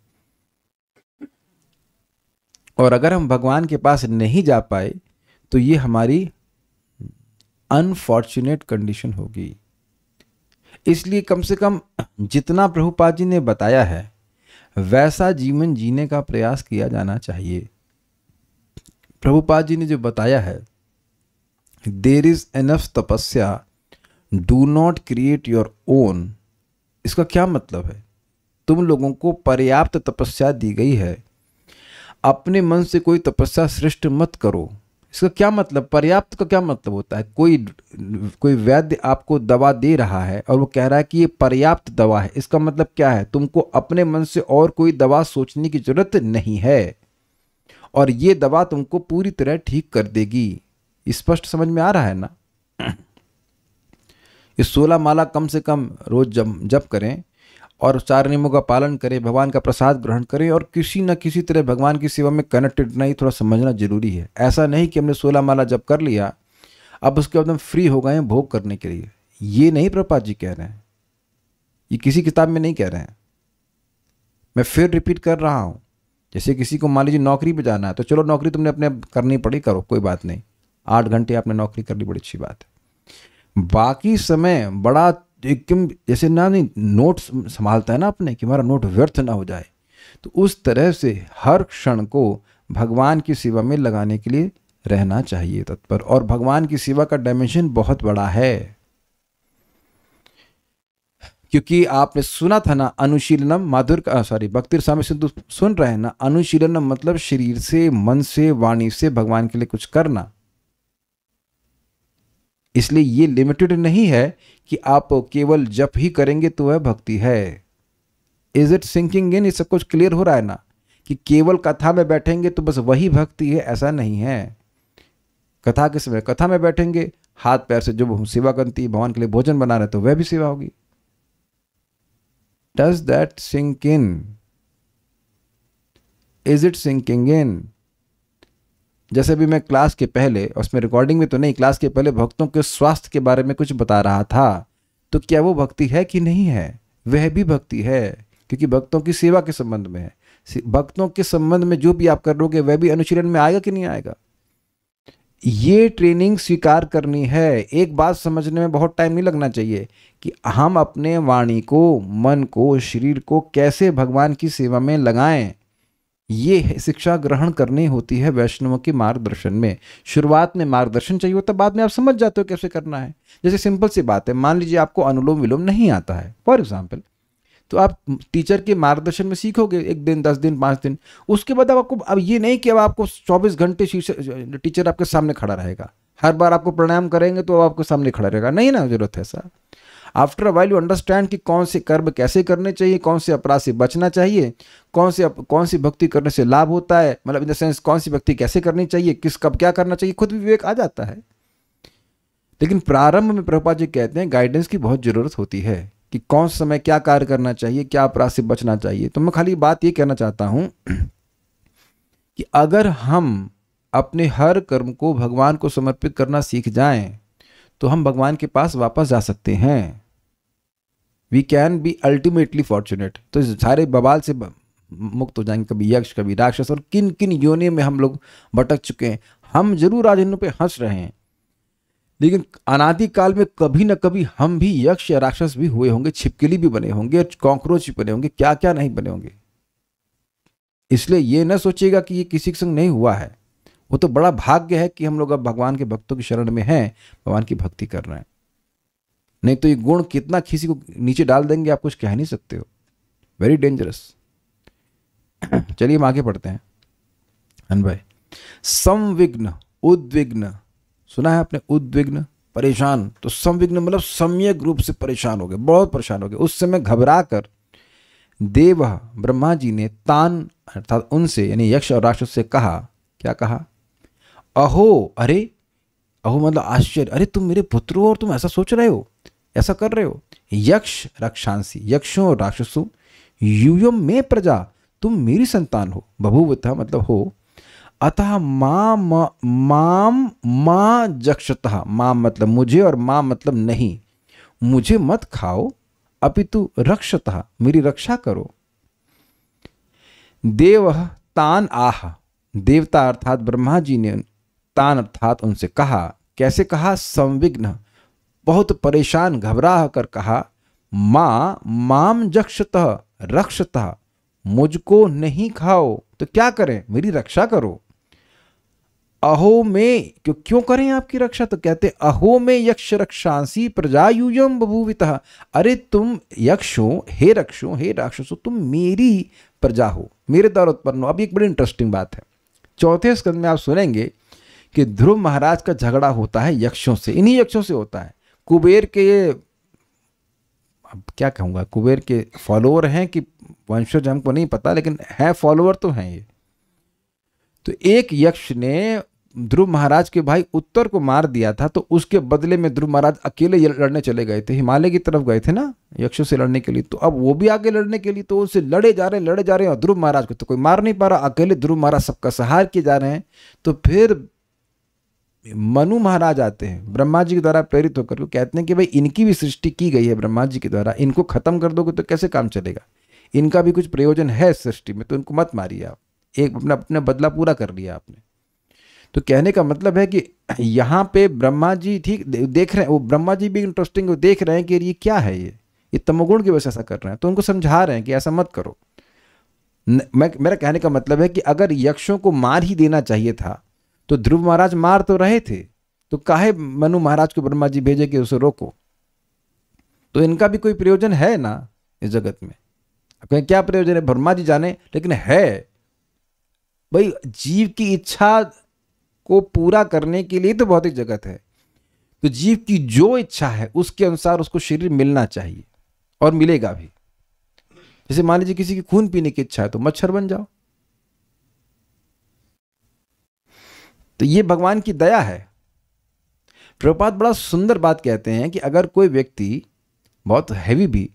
A: और अगर हम भगवान के पास नहीं जा पाए तो ये हमारी अनफॉर्चुनेट कंडीशन होगी। इसलिए कम से कम जितना प्रभुपाद जी ने बताया है वैसा जीवन जीने का प्रयास किया जाना चाहिए। प्रभुपाद जी ने जो बताया है, देयर इज एनफ तपस्या, do not create your own, इसका क्या मतलब है? तुम लोगों को पर्याप्त तपस्या दी गई है, अपने मन से कोई तपस्या सृष्टि मत करो। इसका क्या मतलब, पर्याप्त का क्या मतलब होता है? कोई वैद्य आपको दवा दे रहा है और वो कह रहा है कि ये पर्याप्त दवा है, इसका मतलब क्या है? तुमको अपने मन से और कोई दवा सोचने की जरूरत नहीं है, और ये दवा तुमको पूरी तरह ठीक कर देगी। स्पष्ट समझ में आ रहा है ना? ये 16 माला कम से कम रोज जप करें और 4 नियमों का पालन करें, भगवान का प्रसाद ग्रहण करें, और किसी न किसी तरह भगवान की सेवा में कनेक्टेड नहीं, थोड़ा समझना जरूरी है। ऐसा नहीं कि हमने 16 माला जप कर लिया, अब उसके बाद हम फ्री हो गए हैं भोग करने के लिए। ये नहीं प्रभुपाद जी कह रहे हैं, ये किसी किताब में नहीं कह रहे हैं। मैं फिर रिपीट कर रहा हूँ, जैसे किसी को मान लीजिए नौकरी पे जाना है, तो चलो नौकरी तुमने अपने करनी पड़ी, करो, कोई बात नहीं, 8 घंटे आपने नौकरी कर ली, बड़ी अच्छी बात है। बाकी समय बड़ा एकदम जैसे ना नहीं नोट संभालता है ना अपने, कि हमारा नोट व्यर्थ ना हो जाए, तो उस तरह से हर क्षण को भगवान की सेवा में लगाने के लिए रहना चाहिए तत्पर। और भगवान की सेवा का डायमेंशन बहुत बड़ा है, क्योंकि आपने सुना था ना अनुशीलनम माधुर का भक्ति रसामृत सिंधु सुन रहे हैं ना, अनुशीलनम मतलब शरीर से, मन से, वाणी से भगवान के लिए कुछ करना। इसलिए ये लिमिटेड नहीं है कि आप केवल जप ही करेंगे तो वह भक्ति है। Is it sinking in? ये सब कुछ क्लियर हो रहा है ना, कि केवल कथा में बैठेंगे तो बस वही भक्ति है, ऐसा नहीं है। कथा के समय कथा में बैठेंगे, हाथ पैर से जो सेवा करती है, भगवान के लिए भोजन बना रहे तो वह भी सेवा होगी। Does that sink in? Is it sinking in? जैसे भी मैं क्लास के पहले, उसमें रिकॉर्डिंग में तो नहीं, क्लास के पहले भक्तों के स्वास्थ्य के बारे में कुछ बता रहा था, तो क्या वो भक्ति है कि नहीं है? वह भी भक्ति है, क्योंकि भक्तों की सेवा के संबंध में है। भक्तों के संबंध में जो भी आप करोगे वह भी अनुशीलन में आएगा कि नहीं आएगा? ये ट्रेनिंग स्वीकार करनी है। एक बात समझने में बहुत टाइम नहीं लगना चाहिए कि हम अपने वाणी को, मन को, शरीर को कैसे भगवान की सेवा में लगाएं। ये शिक्षा ग्रहण करनी होती है वैष्णवों के मार्गदर्शन में। शुरुआत में मार्गदर्शन चाहिए होता है, बाद में आप समझ जाते हो कैसे करना है। जैसे सिंपल सी बात है, मान लीजिए आपको अनुलोम विलोम नहीं आता है फॉर एग्जाम्पल, तो आप टीचर के मार्गदर्शन में सीखोगे 1 दिन, 10 दिन, 5 दिन, उसके बाद अब ये नहीं कि अब आपको 24 घंटे टीचर आपके सामने खड़ा रहेगा, हर बार आपको प्रणाम करेंगे तो आपके सामने खड़ा रहेगा, नहीं ना, जरूरत है ऐसा। After a while you understand कि कौन से कर्म कैसे करने चाहिए, कौन से अपराध से बचना चाहिए, कौन सी भक्ति करने से लाभ होता है, मतलब इन द सेंस कौन सी भक्ति कैसे करनी चाहिए, किस कब क्या करना चाहिए, खुद भी विवेक आ जाता है। लेकिन प्रारंभ में प्रभुपाद जी कहते हैं गाइडेंस की बहुत जरूरत होती है कि कौन समय क्या कार्य करना चाहिए, क्या अपराध से बचना चाहिए। तो मैं खाली बात ये कहना चाहता हूं कि अगर हम अपने हर कर्म को भगवान को समर्पित करना सीख जाएं तो हम भगवान के पास वापस जा सकते हैं। We can be ultimately fortunate. तो सारे बवाल से मुक्त हो जाएंगे, कभी यक्ष, कभी राक्षस, और किन किन योनि में हम लोग भटक चुके हैं। हम जरूर आज इन पे हंस रहे हैं, लेकिन अनादि काल में कभी न कभी हम भी यक्ष या राक्षस भी हुए होंगे, छिपकली भी बने होंगे, कॉकरोच भी बने होंगे, क्या क्या नहीं बने होंगे। इसलिए ये न सोचिएगा कि ये किसी के संग नहीं हुआ है। वो तो बड़ा भाग्य है कि हम लोग अब भगवान के भक्तों की शरण में हैं, भगवान की भक्ति कर रहे हैं। नहीं तो ये गुण कितना किसी को नीचे डाल देंगे, आप कुछ कह नहीं सकते हो। Very dangerous. चलिए हम आगे पढ़ते हैं। हन भाई, संविघ्न, उद्विग्न, सुना है आपने? उद्विग्न परेशान, तो संविघ्न मतलब सम्यक रूप से परेशान हो गए, बहुत परेशान हो गए। उस समय घबरा कर देव ब्रह्मा जी ने तान अर्थात उनसे यानी यक्ष और राक्षस से कहा। क्या कहा? अहो, अरे, अहो मतलब आश्चर्य, अरे तुम मेरे पुत्र हो और तुम ऐसा सोच रहे हो, ऐसा कर रहे हो। यक्ष रक्षांसी, यक्षों और राक्षसों, यूयम में प्रजा, तुम मेरी संतान हो। बभूवतः मतलब हो। अतः माम मां जक्षतः, माम मतलब मुझे और मां मतलब नहीं, मुझे मत खाओ, अपितु रक्षतः, मेरी रक्षा करो। देव तान आह, देवता अर्थात ब्रह्मा जी ने तान अर्थात उनसे कहा। कैसे कहा? संविघ्न, बहुत परेशान घबरा कर कहा। माम जक्षतः रक्षतः, मुझको नहीं खाओ तो क्या करें, मेरी रक्षा करो। अहो में, क्यों करें आपकी रक्षा? तो कहते अहो में यक्ष रक्षांसी प्रजायूयम बभूवितः, अरे तुम यक्षों, हे रक्षों, हे राक्षसों, तुम मेरी प्रजा हो, मेरे द्वारा उत्पन्न हो। अब एक बड़ी इंटरेस्टिंग बात है, चौथे स्कंद में आप सुनेंगे कि ध्रुव महाराज का झगड़ा होता है यक्षों से, इन्हीं यक्षों से होता है। कुबेर के, अब क्या कहूँगा, कुबेर के फॉलोअर हैं कि वंशज हमको नहीं पता, लेकिन है फॉलोअर तो हैं ये। तो एक यक्ष ने ध्रुव महाराज के भाई उत्तर को मार दिया था, तो उसके बदले में ध्रुव महाराज अकेले लड़ने चले गए थे, हिमालय की तरफ गए थे ना यक्षों से लड़ने के लिए। तो अब वो भी आगे लड़ने के लिए, तो उससे लड़े जा रहे हैं और ध्रुव महाराज को तो कोई मार नहीं पा रहा, अकेले ध्रुव महाराज सबका संहार किए जा रहे हैं। तो फिर मनु महाराज आते हैं ब्रह्मा जी के द्वारा प्रेरित होकर, कहते हैं कि भाई इनकी भी सृष्टि की गई है ब्रह्मा जी के द्वारा, इनको खत्म कर दोगे तो कैसे काम चलेगा, इनका भी कुछ प्रयोजन है सृष्टि में, तो इनको मत मारिए आप, एक अपना बदला पूरा कर लिया आपने। तो कहने का मतलब है कि यहाँ पे ब्रह्मा जी ठीक देख रहे हैं, वो ब्रह्मा जी भी इंटरेस्टिंग देख रहे हैं कि ये क्या है, ये तमोगुण की वजह से ऐसा कर रहे हैं, तो उनको समझा रहे हैं कि ऐसा मत करो। मेरा कहने का मतलब है कि अगर यक्षों को मार ही देना चाहिए था तो ध्रुव महाराज मार तो रहे थे, तो काहे मनु महाराज को ब्रह्मा जी भेजे कि उसे रोको। तो इनका भी कोई प्रयोजन है ना इस जगत में, कहीं क्या प्रयोजन है ब्रह्मा जी जाने, लेकिन है भाई, जीव की इच्छा को पूरा करने के लिए तो भौतिक जगत है, तो जीव की जो इच्छा है उसके अनुसार उसको शरीर मिलना चाहिए और मिलेगा भी। जैसे मान लीजिए किसी की खून पीने की इच्छा है तो मच्छर बन जाओ, तो ये भगवान की दया है। प्रभुपाद बड़ा सुंदर बात कहते हैं कि अगर कोई व्यक्ति, बहुत हैवी भी,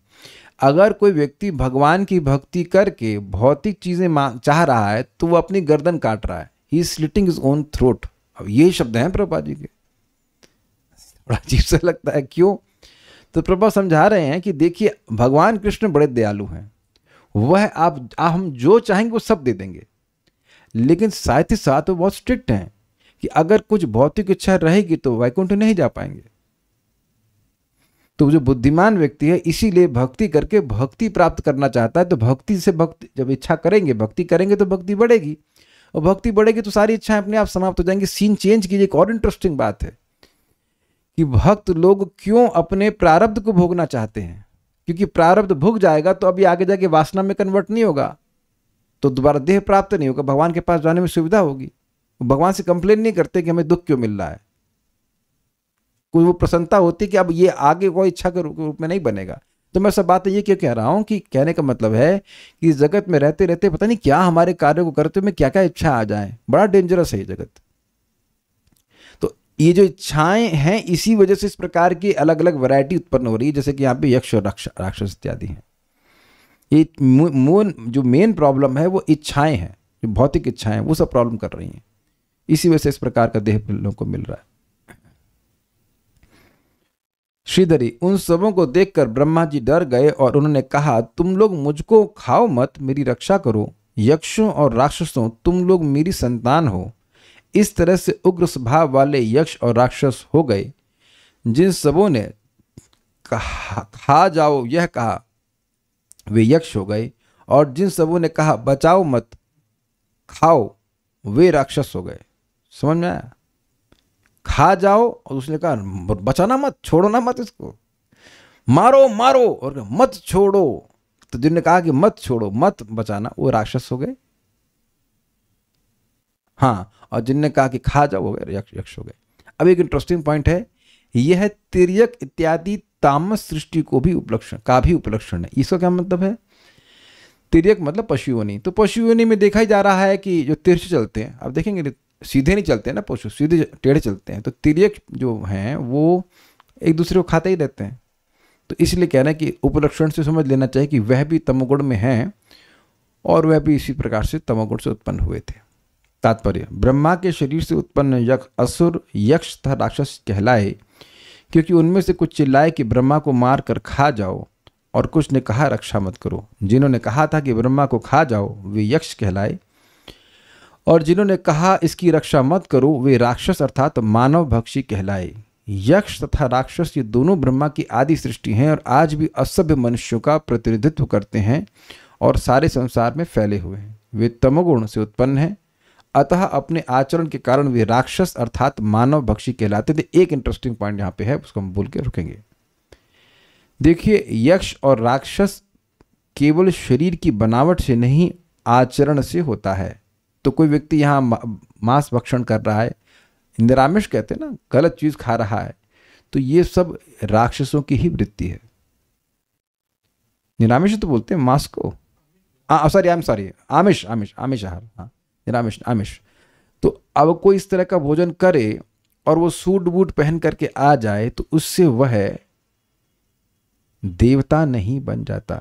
A: अगर कोई व्यक्ति भगवान की भक्ति करके भौतिक चीजें चाह रहा है तो वो अपनी गर्दन काट रहा है, he is slitting his own throat. अब ये शब्द हैं प्रभुपाद जी के, बड़ा अजीब सा लगता है, क्यों? तो प्रभुपाद समझा रहे हैं कि देखिए भगवान कृष्ण बड़े दयालु हैं, वह आप हम जो चाहेंगे वो सब दे देंगे, लेकिन साथ ही साथ वो बहुत स्ट्रिक्ट हैं कि अगर कुछ भौतिक इच्छा रहेगी तो वैकुंठ नहीं जा पाएंगे। तो जो बुद्धिमान व्यक्ति है इसीलिए भक्ति करके भक्ति प्राप्त करना चाहता है, तो भक्ति से भक्ति जब इच्छा करेंगे, भक्ति करेंगे तो भक्ति बढ़ेगी, और भक्ति बढ़ेगी तो सारी इच्छाएं अपने आप समाप्त हो जाएंगी। सीन चेंज कीजिए। एक और इंटरेस्टिंग बात है कि भक्त लोग क्यों अपने प्रारब्ध को भोगना चाहते हैं, क्योंकि प्रारब्ध भोग जाएगा तो अभी आगे जाके वासना में कन्वर्ट नहीं होगा, तो दोबारा देह प्राप्त नहीं होगा, भगवान के पास जाने में सुविधा होगी। भगवान से कंप्लेन नहीं करते कि हमें दुख क्यों मिल रहा है, कोई वो प्रसन्नता होती कि अब ये आगे कोई इच्छा के रूप में नहीं बनेगा। तो मैं सब बातें ये क्यों कह रहा हूं कि कहने का मतलब है कि इस जगत में रहते रहते पता नहीं क्या हमारे कार्य को करते हुए क्या क्या इच्छा आ जाए, बड़ा डेंजरस है ये जगत। तो ये जो इच्छाएं हैं इसी वजह से इस प्रकार की अलग अलग वैरायटी उत्पन्न हो रही है, जैसे कि यहाँ पे यक्ष और राक्षस इत्यादि हैं। ये जो मेन प्रॉब्लम है वो इच्छाएं हैं, जो भौतिक इच्छाएं वो सब प्रॉब्लम कर रही हैं, इसी वजह से इस प्रकार का देह लोगों को मिल रहा है। श्रीधरी, उन सबों को देखकर ब्रह्मा जी डर गए और उन्होंने कहा, तुम लोग मुझको खाओ मत, मेरी रक्षा करो। यक्षों और राक्षसों, तुम लोग मेरी संतान हो। इस तरह से उग्र स्वभाव वाले यक्ष और राक्षस हो गए जिन सबों ने खा जाओ यह कहा वे यक्ष हो गए, और जिन सबों ने कहा बचाओ मत खाओ वे राक्षस हो गए। समझ में आया? खा जाओ और उसने कहा बचाना मत, छोड़ो ना मत, इसको मारो मारो, और मत छोड़ो, तो जिनने कहा कि मत छोड़ो मत बचाना वो राक्षस हो गए। हाँ, और जिनने कहा कि खा जाओ वो गए यक्ष हो गए। अब एक इंटरेस्टिंग पॉइंट है, यह तिर्यक इत्यादि तामस सृष्टि को भी उपलक्षण है। इसका क्या मतलब है? तिर्यक मतलब पशु योनि। तो पशु योनि में देखा ही जा रहा है कि जो तिरछे चलते हैं, अब देखेंगे सीधे नहीं चलते हैं ना पशु, सीधे टेढ़े चलते हैं, तो तिर्यक जो हैं वो एक दूसरे को खाते ही रहते हैं। तो इसलिए कह रहे हैं कि उपलक्षण से समझ लेना चाहिए कि वह भी तमोगुण में हैं और वह भी इसी प्रकार से तमोगुण से उत्पन्न हुए थे। तात्पर्य, ब्रह्मा के शरीर से उत्पन्न यक्ष असुर यक्ष तथा राक्षस कहलाए, क्योंकि उनमें से कुछ चिल्लाए कि ब्रह्मा को मार कर खा जाओ, और कुछ ने कहा रक्षा मत करो। जिन्होंने कहा था कि ब्रह्मा को खा जाओ वे यक्ष कहलाए, और जिन्होंने कहा इसकी रक्षा मत करो वे राक्षस अर्थात मानव भक्षी कहलाए। यक्ष तथा राक्षस ये दोनों ब्रह्मा की आदि सृष्टि हैं और आज भी असभ्य मनुष्यों का प्रतिनिधित्व करते हैं और सारे संसार में फैले हुए हैं। वे तमोगुण से उत्पन्न हैं, अतः अपने आचरण के कारण वे राक्षस अर्थात मानव भक्षी कहलाते थे। एक इंटरेस्टिंग पॉइंट यहाँ पे है, उसको हम बोल के रुकेंगे। देखिए, यक्ष और राक्षस केवल शरीर की बनावट से नहीं आचरण से होता है। तो कोई व्यक्ति यहाँ मांस भक्षण कर रहा है, निरामिष कहते हैं ना, गलत चीज खा रहा है, तो ये सब राक्षसों की ही वृत्ति है। निरामिष तो बोलते हैं मांस को, सॉरी आमिष आहार, हाँ निरामिष आमिष। तो अब कोई इस तरह का भोजन करे और वो सूट बूट पहन करके आ जाए तो उससे वह देवता नहीं बन जाता।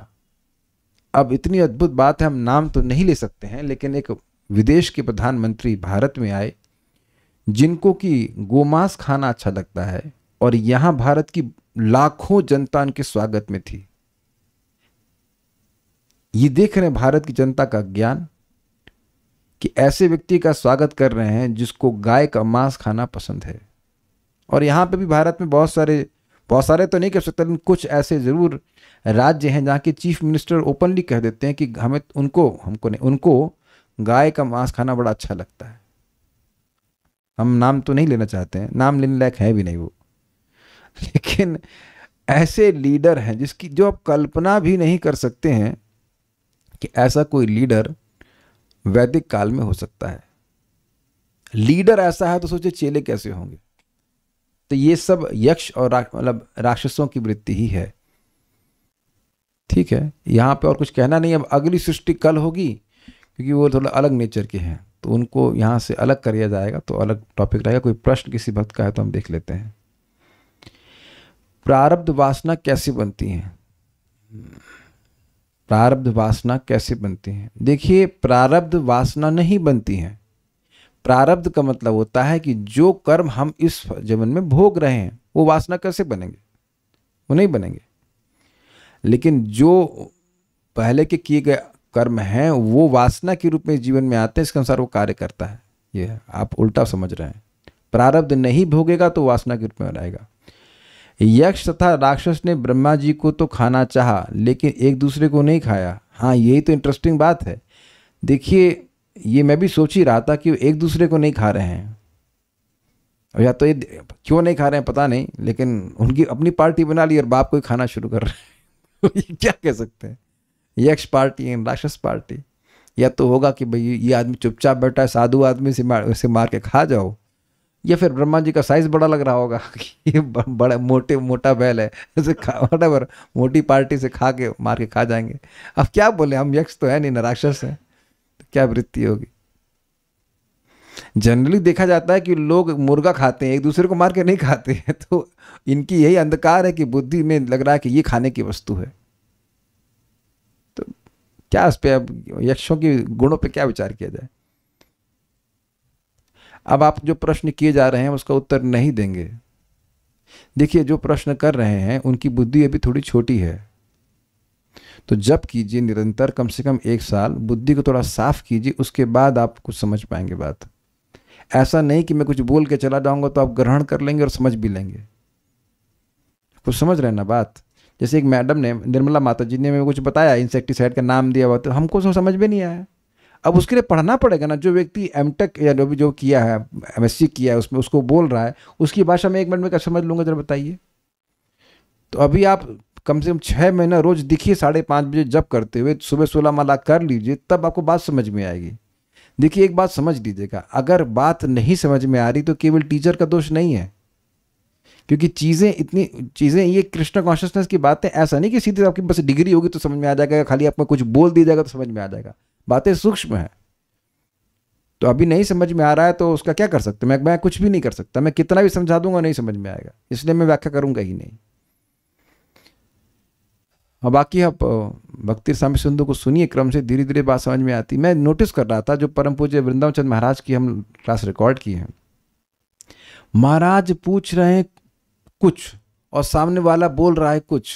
A: अब इतनी अद्भुत बात है, हम नाम तो नहीं ले सकते हैं, लेकिन एक विदेश के प्रधानमंत्री भारत में आए जिनको कि गोमांस खाना अच्छा लगता है, और यहां भारत की लाखों जनता उनके स्वागत में थी। ये देख रहे हैं भारत की जनता का ज्ञान कि ऐसे व्यक्ति का स्वागत कर रहे हैं जिसको गाय का मांस खाना पसंद है। और यहाँ पे भी भारत में बहुत सारे तो नहीं कह सकते, लेकिन कुछ ऐसे जरूर राज्य हैं जहाँ के चीफ मिनिस्टर ओपनली कह देते हैं कि हमें उनको गाय का मांस खाना बड़ा अच्छा लगता है। हम नाम तो नहीं लेना चाहते हैं, नाम लेने लायक है भी नहीं वो, लेकिन ऐसे लीडर हैं जिसकी जो आप कल्पना भी नहीं कर सकते हैं कि ऐसा कोई लीडर वैदिक काल में हो सकता है। लीडर ऐसा है तो सोचिए चेले कैसे होंगे। तो ये सब यक्ष और मतलब राक्षसों की वृत्ति ही है। ठीक है, यहाँ पे और कुछ कहना नहीं। अब अगली सृष्टि कल होगी, क्योंकि वो थोड़ा अलग नेचर के हैं, तो उनको यहाँ से अलग कर दिया जाएगा, तो अलग टॉपिक रहेगा। कोई प्रश्न किसी भक्त का है तो हम देख लेते हैं। प्रारब्ध वासना कैसे बनती है? प्रारब्ध वासना कैसे बनती है? देखिए, प्रारब्ध वासना नहीं बनती है। प्रारब्ध का मतलब होता है कि जो कर्म हम इस जीवन में भोग रहे हैं वो वासना कैसे बनेंगे? वो नहीं बनेंगे। लेकिन जो पहले के किए गए कर्म हैं वो वासना के रूप में जीवन में आते हैं, इसके अनुसार वो कार्य करता है। ये आप उल्टा समझ रहे हैं। प्रारब्ध नहीं भोगेगा तो वासना के रूप में रहेगा। यक्ष तथा राक्षस ने ब्रह्मा जी को तो खाना चाहा, लेकिन एक दूसरे को नहीं खाया। हाँ, यही तो इंटरेस्टिंग बात है। देखिए, ये मैं भी सोच ही रहा था कि एक दूसरे को नहीं खा रहे हैं, या तो ये क्यों नहीं खा रहे हैं पता नहीं, लेकिन उनकी अपनी पार्टी बना ली और बाप को ही खाना शुरू कर रहे हैं। ये क्या कह सकते हैं? यक्ष पार्टी है, राक्षस पार्टी। या तो होगा कि भाई ये आदमी चुपचाप बैठा है, साधु आदमी से मार के खा जाओ, या फिर ब्रह्मा जी का साइज बड़ा लग रहा होगा कि ये बड़ा मोटा बैल है, वhatever, मोटी पार्टी से खा के मार के खा जाएंगे। अब क्या बोले, हम यक्ष तो है नहीं ना, राक्षस है, तो क्या वृत्ति होगी? जनरली देखा जाता है कि लोग मुर्गा खाते हैं, एक दूसरे को मार के नहीं खाते हैं। तो इनकी यही अंधकार है कि बुद्धि में लग रहा है कि ये खाने की वस्तु है। तो क्या इस पे अब यक्षों के गुणों पे क्या विचार किया जाए? अब आप जो प्रश्न किए जा रहे हैं उसका उत्तर नहीं देंगे। देखिए, जो प्रश्न कर रहे हैं उनकी बुद्धि अभी थोड़ी छोटी है, तो जब कीजिए निरंतर, कम से कम 1 साल बुद्धि को थोड़ा साफ कीजिए, उसके बाद आप कुछ समझ पाएंगे बात। ऐसा नहीं कि मैं कुछ बोल के चला जाऊंगा तो आप ग्रहण कर लेंगे और समझ भी लेंगे। कुछ समझ रहे हैं ना बात? जैसे एक मैडम ने, निर्मला माता जी ने मेरे को कुछ बताया, इंसेक्टिसाइड का नाम दिया हुआ, तो हमको तो समझ में नहीं आया। अब उसके लिए पढ़ना पड़ेगा ना। जो व्यक्ति एमटेक या जो किया है, एमएससी किया है, उसमें उसको बोल रहा है, उसकी भाषा में 1 मिनट में क्या समझ लूँगा, जरा बताइए। तो अभी आप कम से कम 6 महीना रोज दिखिए 5:30 बजे जब करते हुए, सुबह 16 माला कर लीजिए, तब आपको बात समझ में आएगी। देखिए एक बात समझ लीजिएगा, अगर बात नहीं समझ में आ रही तो केवल टीचर का दोष नहीं है, क्योंकि चीज़ें ये कृष्ण कॉन्शियसनेस की बातें ऐसा नहीं कि सीधे आपकी बस डिग्री होगी तो समझ में आ जाएगा, खाली आपको कुछ बोल दिया जाएगा तो समझ में आ जाएगा। बातें सूक्ष्म है। तो अभी नहीं समझ में आ रहा है तो उसका क्या कर सकते? मैं कुछ भी नहीं कर सकता। मैं कितना भी समझा दूंगा नहीं समझ में आएगा, इसलिए मैं व्याख्या करूंगा ही नहीं। और बाकी आप भक्ति स्वामी सिंधु को सुनिए, क्रम से धीरे धीरे बात समझ में आती। मैं नोटिस कर रहा था, जो परम पूज्य वृंदावन चंद महाराज की हम क्लास रिकॉर्ड की है, महाराज पूछ रहे हैं कुछ और सामने वाला बोल रहा है कुछ,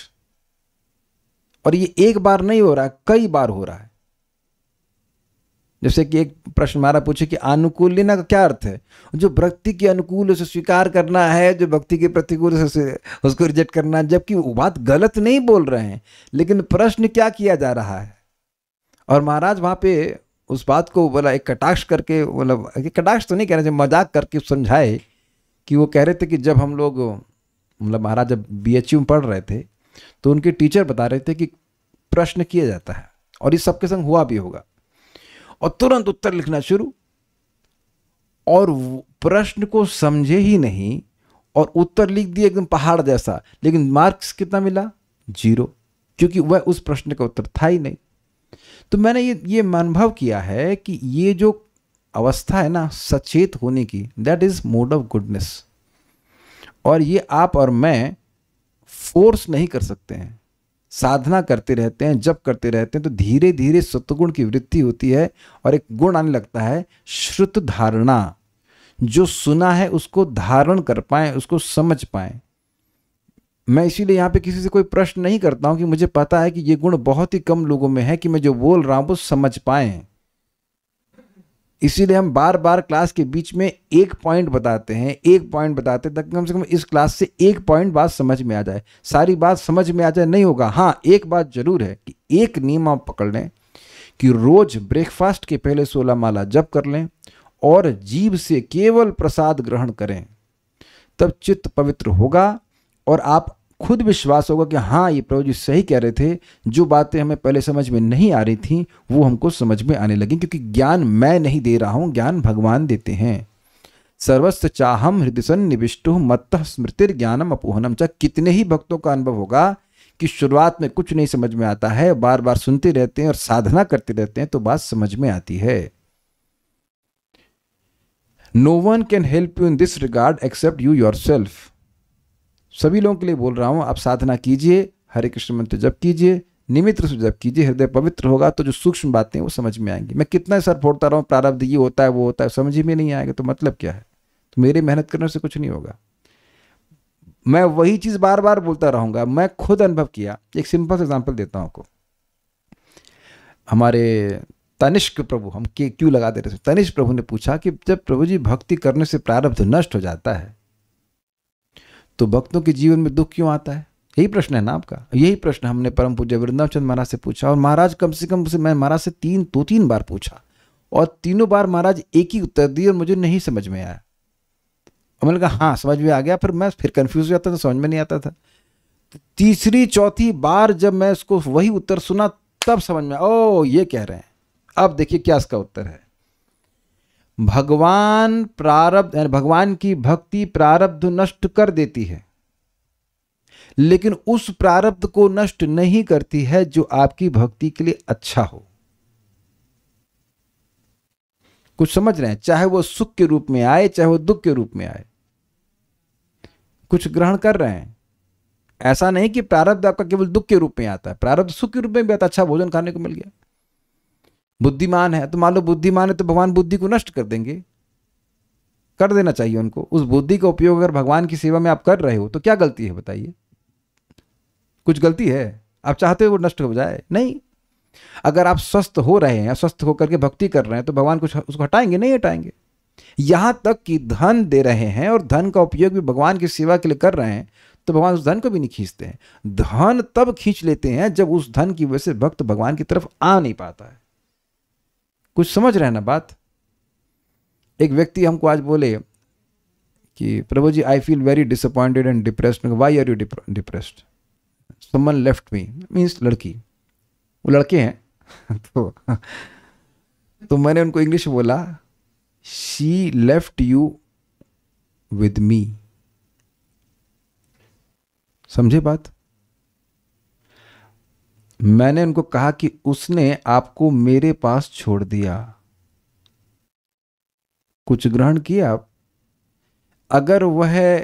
A: और ये एक बार नहीं हो रहा है, कई बार हो रहा है। जैसे कि एक प्रश्न महाराज पूछे कि अनुकूल लेना का क्या अर्थ है? जो भक्ति के अनुकूल उसे स्वीकार करना है, जो भक्ति के प्रतिकूल उसको रिजेक्ट करना है। जबकि वो बात गलत नहीं बोल रहे हैं, लेकिन प्रश्न क्या किया जा रहा है। और महाराज वहां पे उस बात को बोला, एक कटाक्ष करके, मतलब कटाक्ष तो नहीं कह रहे, मजाक करके समझाए कि वो कह रहे थे कि जब हम लोग, मतलब महाराज जब बीएचयू में पढ़ रहे थे तो उनके टीचर बता रहे थे कि प्रश्न किया जाता है, और ये सबके संग हुआ भी होगा, और तुरंत उत्तर लिखना शुरू, और प्रश्न को समझे ही नहीं और उत्तर लिख दिए एकदम पहाड़ जैसा, लेकिन मार्क्स कितना मिला? 0, क्योंकि वह उस प्रश्न का उत्तर था ही नहीं। तो मैंने ये अनुभव किया है कि ये जो अवस्था है ना सचेत होने की, that is mode of goodness, और ये आप और मैं फोर्स नहीं कर सकते हैं। साधना करते रहते हैं, जब करते रहते हैं, तो धीरे धीरे सत्वगुण की वृद्धि होती है और एक गुण आने लगता है श्रुत धारणा। जो सुना है उसको धारण कर पाए, उसको समझ पाए। मैं इसीलिए यहाँ पे किसी से कोई प्रश्न नहीं करता हूँ कि मुझे पता है कि ये गुण बहुत ही कम लोगों में है कि मैं जो बोल रहा हूँ वो समझ पाए। इसीलिए हम बार बार क्लास के बीच में एक पॉइंट बताते हैं, एक पॉइंट बताते हैं, ताकि कम से कम इस क्लास से एक पॉइंट बात समझ में आ जाए। सारी बात समझ में आ जाए नहीं होगा। हाँ, एक बात जरूर है कि एक नियम आप पकड़ लें कि रोज ब्रेकफास्ट के पहले 16 माला जप कर लें और जीभ से केवल प्रसाद ग्रहण करें, तब चित्त पवित्र होगा और आप खुद विश्वास होगा कि हाँ, ये प्रभु जी सही कह रहे थे, जो बातें हमें पहले समझ में नहीं आ रही थी वो हमको समझ में आने लगी, क्योंकि ज्ञान मैं नहीं दे रहा हूँ, ज्ञान भगवान देते हैं। सर्वस्व चाहम हृदय सन्निविष्टो मत्तः स्मृतिर ज्ञानम अपोहनम। चाहे कितने ही भक्तों का अनुभव होगा कि शुरुआत में कुछ नहीं समझ में आता है, बार बार सुनते रहते हैं और साधना करते रहते हैं तो बात समझ में आती है। No one can help you in this regard except you yourself. सभी लोगों के लिए बोल रहा हूं, आप साधना कीजिए, हरे कृष्ण मंत्र जप कीजिए, निमित्त से जप कीजिए, हृदय पवित्र होगा तो जो सूक्ष्म बातें वो समझ में आएंगी। मैं कितना सर फोड़ता रहूं, प्रारब्ध ये होता है वो होता है, समझ ही में नहीं आएगा तो मतलब क्या है? तो मेरे मेहनत करने से कुछ नहीं होगा। मैं वही चीज बार बार बोलता रहूंगा। मैं खुद अनुभव किया। एक सिंपल एग्जाम्पल देता हूं आपको। हमारे तनिष्क प्रभु, हम क्यों लगा दे रहे थे, तनिष्क प्रभु ने पूछा कि जब प्रभु जी भक्ति करने से प्रारब्ध नष्ट हो जाता है तो भक्तों के जीवन में दुख क्यों आता है? यही प्रश्न है ना आपका। यही प्रश्न हमने परम पूज्य वृंदावन चंद महाराज से पूछा, और महाराज कम से कम मैं महाराज से 3 बार पूछा, और तीनों बार महाराज एक ही उत्तर दिए और मुझे नहीं समझ में आया। और मैंने कहा हाँ समझ में आ गया, फिर मैं कंफ्यूज हो जाता था, समझ में नहीं आता था। तीसरी चौथी बार जब मैं उसको वही उत्तर सुना तब समझ में, ओ ये कह रहे हैं। अब देखिए क्या इसका उत्तर है। भगवान प्रारब्ध, भगवान की भक्ति प्रारब्ध नष्ट कर देती है, लेकिन उस प्रारब्ध को नष्ट नहीं करती है जो आपकी भक्ति के लिए अच्छा हो। कुछ समझ रहे हैं? चाहे वो सुख के रूप में आए, चाहे वो दुख के रूप में आए, कुछ ग्रहण कर रहे हैं। ऐसा नहीं कि प्रारब्ध आपका केवल दुख के रूप में आता है, प्रारब्ध सुख के रूप में भी आता। अच्छा भोजन खाने को मिल गया, बुद्धिमान है तो मान लो बुद्धिमान है तो भगवान बुद्धि को नष्ट कर देंगे, कर देना चाहिए उनको। उस बुद्धि का उपयोग अगर भगवान की सेवा में आप कर रहे हो तो क्या गलती है बताइए? कुछ गलती है? आप चाहते हो वो नष्ट हो जाए? नहीं। अगर आप स्वस्थ हो रहे हैं, स्वस्थ होकर के भक्ति कर रहे हैं तो भगवान कुछ उसको हटाएंगे? नहीं हटाएंगे। यहां तक कि धन दे रहे हैं और धन का उपयोग भी भगवान की सेवा के लिए कर रहे हैं तो भगवान उस धन को भी नहीं खींचते हैं। धन तब खींच लेते हैं जब उस धन की वजह से भक्त भगवान की तरफ आ नहीं पाता है। कुछ समझ रहे हैं ना बात? एक व्यक्ति हमको आज बोले कि प्रभु जी I feel very disappointed and depressed. Why are you depressed? Someone left me, means लड़की, वो लड़के हैं तो मैंने उनको इंग्लिश में बोला, she left you with me. समझे बात? मैंने उनको कहा कि उसने आपको मेरे पास छोड़ दिया। कुछ ग्रहण किया आप? अगर वह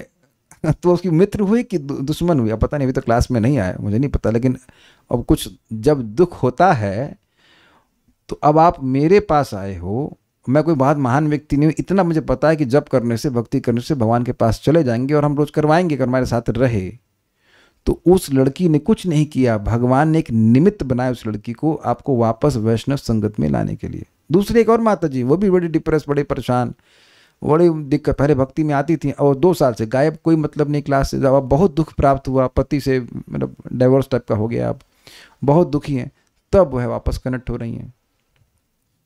A: तो उसकी मित्र हुई कि दुश्मन हुई, अब पता नहीं, अभी तो क्लास में नहीं आया, मुझे नहीं पता। लेकिन अब कुछ जब दुख होता है तो अब आप मेरे पास आए हो। मैं कोई बहुत महान व्यक्ति नहीं हूँ, इतना मुझे पता है कि जप करने से, भक्ति करने से भगवान के पास चले जाएंगे और हम रोज करवाएंगे अगर हमारे साथ रहे। तो उस लड़की ने कुछ नहीं किया, भगवान ने एक निमित्त बनाया उस लड़की को आपको वापस वैष्णव संगत में लाने के लिए। दूसरी एक और माता जी, वो भी बड़ी डिप्रेस, बड़े परेशान, बड़ी दिक्कत, पहले भक्ति में आती थी और 2 साल से गायब, कोई मतलब नहीं क्लास से। जब बहुत दुख प्राप्त हुआ, पति से मतलब डाइवोर्स टाइप का हो गया, अब बहुत दुखी हैं, तब वह वापस कनेक्ट हो रही हैं।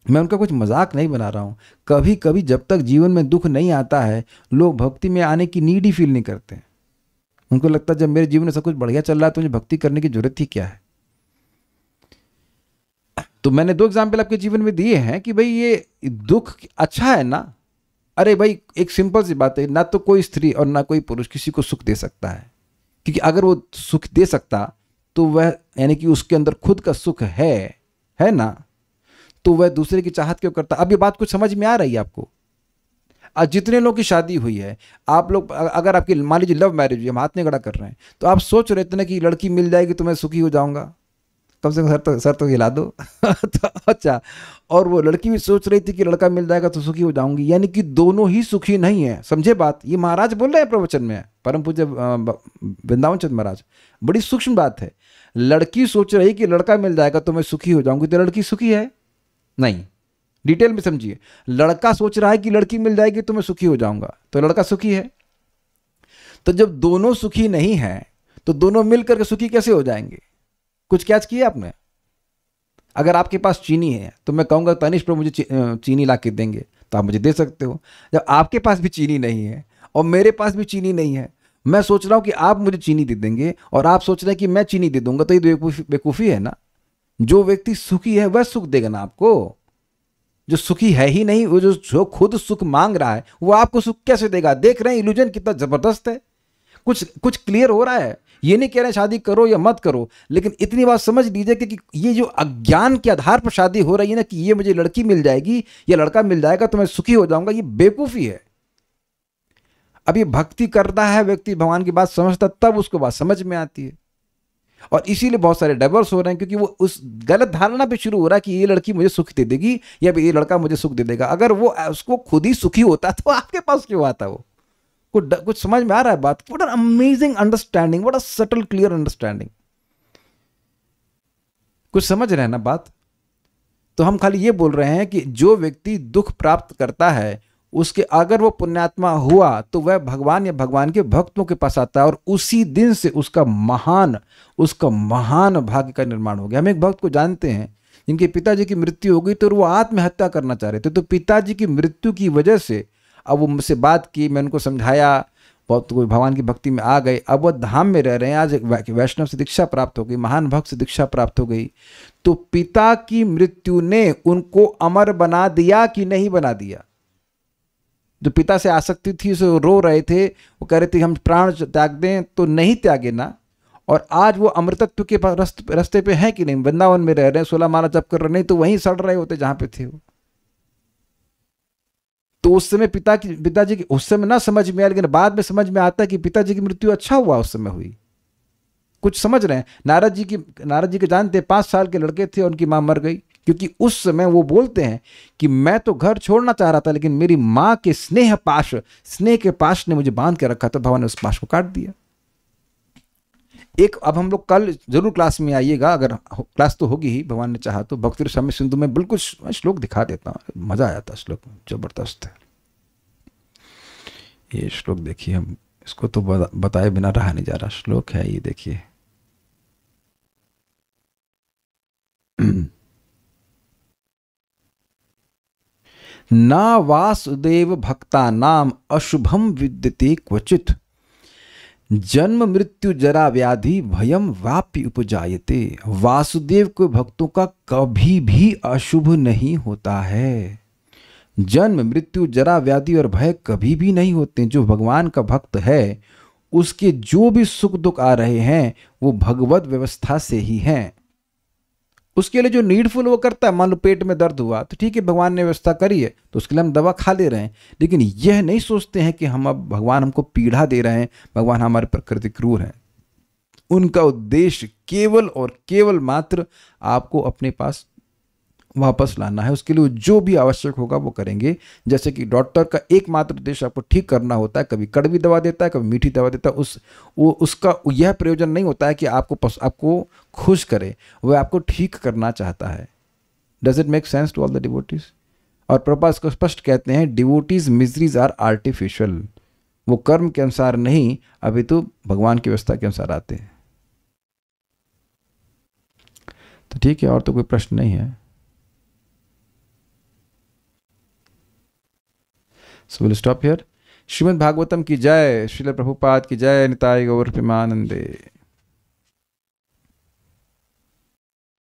A: मैं उनका कुछ मजाक नहीं बना रहा हूँ। कभी कभी जब तक जीवन में दुख नहीं आता है, लोग भक्ति में आने की नीड ही फील नहीं करते हैं। उनको लगता है जब मेरे जीवन में सब कुछ बढ़िया चल रहा है तो मुझे भक्ति करने की जरूरत ही क्या है। तो मैंने 2 एग्जाम्पल आपके जीवन में दिए हैं कि भाई ये दुख अच्छा है ना। अरे भाई एक सिंपल सी बात है, ना तो कोई स्त्री और ना कोई पुरुष किसी को सुख दे सकता है, क्योंकि अगर वो सुख दे सकता तो वह, यानी कि उसके अंदर खुद का सुख है ना, तो वह दूसरे की चाहत क्यों करता? अब ये बात कुछ समझ में आ रही है आपको? आज जितने लोगों की शादी हुई है, आप लोग अगर आपकी मान लीजिए लव मैरिज हुई, हम हाथ नहीं खड़ा कर रहे हैं, तो आप सोच रहे थे ना कि लड़की मिल जाएगी तो मैं सुखी हो जाऊंगा, कम से कम सर तो हिला दो तो अच्छा, और वो लड़की भी सोच रही थी कि लड़का मिल जाएगा तो सुखी हो जाऊंगी, यानी कि दोनों ही सुखी नहीं है। समझे बात? ये महाराज बोल रहे हैं प्रवचन में, परम पूज्य वृंदावन चंद महाराज, बड़ी सूक्ष्म बात है। लड़की सोच रही कि लड़का मिल जाएगा तो मैं सुखी हो जाऊंगी, तो लड़की सुखी है नहीं। डिटेल में समझिए, लड़का सोच रहा है कि लड़की मिल जाएगी तो मैं सुखी हो जाऊंगा, तो लड़का सुखी है। तो जब दोनों सुखी नहीं है तो दोनों मिलकर के सुखी कैसे हो जाएंगे? कुछ कैच किया आपने? अगर आपके पास चीनी है तो मैं कहूंगा तनिष्क प्रभु मुझे चीनी ला के देंगे, तो आप मुझे दे सकते हो। जब आपके पास भी चीनी नहीं है और मेरे पास भी चीनी नहीं है, मैं सोच रहा हूं कि आप मुझे चीनी दे देंगे और आप सोच रहे हैं कि मैं चीनी दे दूंगा, तो ये बेवकूफ़ी है ना। जो व्यक्ति सुखी है वह सुख देगा ना आपको। जो सुखी है ही नहीं, वो जो खुद सुख मांग रहा है, वो आपको सुख कैसे देगा? देख रहे हैं इल्यूजन कितना जबरदस्त है। कुछ क्लियर हो रहा है? ये नहीं कह रहे शादी करो या मत करो, लेकिन इतनी बात समझ लीजिए कि ये जो अज्ञान के आधार पर शादी हो रही है ना, कि ये मुझे लड़की मिल जाएगी या लड़का मिल जाएगा तो मैं सुखी हो जाऊंगा, ये बेवकूफी है। अब ये भक्ति करता है व्यक्ति, भगवान की बात समझता, तब उसको बात समझ में आती है। और इसीलिए बहुत सारे डाइवोर्स हो रहे हैं, क्योंकि वो उस गलत धारणा पे शुरू हो रहा है कि ये लड़की मुझे सुख दे देगी या ये लड़का मुझे सुख दे देगा। अगर वो उसको खुद ही सुखी होता तो आपके पास क्यों आता? वो कुछ समझ में आ रहा है बात? What an amazing understanding, what a subtle clear understanding. कुछ समझ रहे हैं ना बात? तो हम खाली ये बोल रहे हैं कि जो व्यक्ति दुख प्राप्त करता है, उसके अगर वो पुण्यात्मा हुआ तो वह भगवान या भगवान के भक्तों के पास आता है, और उसी दिन से उसका महान भाग्य का निर्माण हो गया। हम एक भक्त को जानते हैं जिनके पिताजी की मृत्यु हो गई, तो वो आत्महत्या करना चाह रहे थे। तो पिताजी की मृत्यु की वजह से अब वो मुझसे बात की, मैं उनको समझाया, बहुत कोई भगवान की भक्ति में आ गए। अब वो धाम में रह रहे हैं, आज वैष्णव से दीक्षा प्राप्त हो गई, महान भक्त से दीक्षा प्राप्त हो गई। तो पिता की मृत्यु ने उनको अमर बना दिया कि नहीं बना दिया? जो पिता से आसक्ति थी, उसे रो रहे थे, वो कह रहे थे हम प्राण त्याग दें, तो नहीं त्यागे ना। और आज वो अमृतत्व के रास्ते पे हैं कि नहीं? वृंदावन में रह रहे हैं, 16 माला जप कर रहे, नहीं तो वहीं सड़ रहे होते जहां पे थे वो। तो उस समय पिताजी की उस समय ना समझ में आया, लेकिन बाद में समझ में आता है कि पिताजी की मृत्यु अच्छा हुआ उस समय हुई। कुछ समझ रहे हैं? नारद जी के जानते 5 साल के लड़के थे और उनकी मां मर गई, क्योंकि उस समय वो बोलते हैं कि मैं तो घर छोड़ना चाह रहा था, लेकिन मेरी मां के स्नेह के पाश ने मुझे बांध के रखा, तो भगवान ने उस पाश को काट दिया। अब हम लोग कल जरूर क्लास में आइएगा, अगर क्लास तो होगी ही, भगवान ने चाहा तो। भक्ति रसामृत सिंधु में बिल्कुल श्लोक दिखा देता हूँ, मजा आया था, श्लोक जबरदस्त है। ये श्लोक देखिए, हम इसको तो बताए बिना रहा नहीं जा रहा। श्लोक है ये, देखिए। ना वासुदेव भक्ता नाम अशुभम विद्यते क्वचित, जन्म मृत्यु जरा व्याधि भयम वापि उपजायते। वासुदेव के भक्तों का कभी भी अशुभ नहीं होता है। जन्म मृत्यु जरा व्याधि और भय कभी भी नहीं होते। जो भगवान का भक्त है उसके जो भी सुख दुख आ रहे हैं वो भगवत व्यवस्था से ही हैं। उसके लिए जो नीडफुल वो करता है। मान लो पेट में दर्द हुआ तो ठीक है, भगवान ने व्यवस्था करी है तो उसके लिए हम दवा खा ले रहे हैं, लेकिन यह नहीं सोचते हैं कि हम अब भगवान हमको पीड़ा दे रहे हैं, भगवान हमारे प्रकृति क्रूर है। उनका उद्देश्य केवल और केवल मात्र आपको अपने पास वापस लाना है। उसके लिए जो भी आवश्यक होगा वो करेंगे। जैसे कि डॉक्टर का एकमात्र उद्देश्य आपको ठीक करना होता है, कभी कड़वी दवा देता है, कभी मीठी दवा देता है। उसका यह प्रयोजन नहीं होता है कि आपको खुश करे, वह आपको ठीक करना चाहता है। Does it make sense to all the devotees? और प्रभुपाद इसको स्पष्ट कहते हैं, डिवोटीज मिजरीज आर आर्टिफिशियल। वो कर्म के अनुसार नहीं, अभी तो भगवान की व्यवस्था के अनुसार आते हैं। तो ठीक है, और तो कोई प्रश्न नहीं है। So we'll stop here. Shrimad Bhagavatam की जय, श्रील प्रभुपाद की जय, निताय गौर प्रेमानंदे।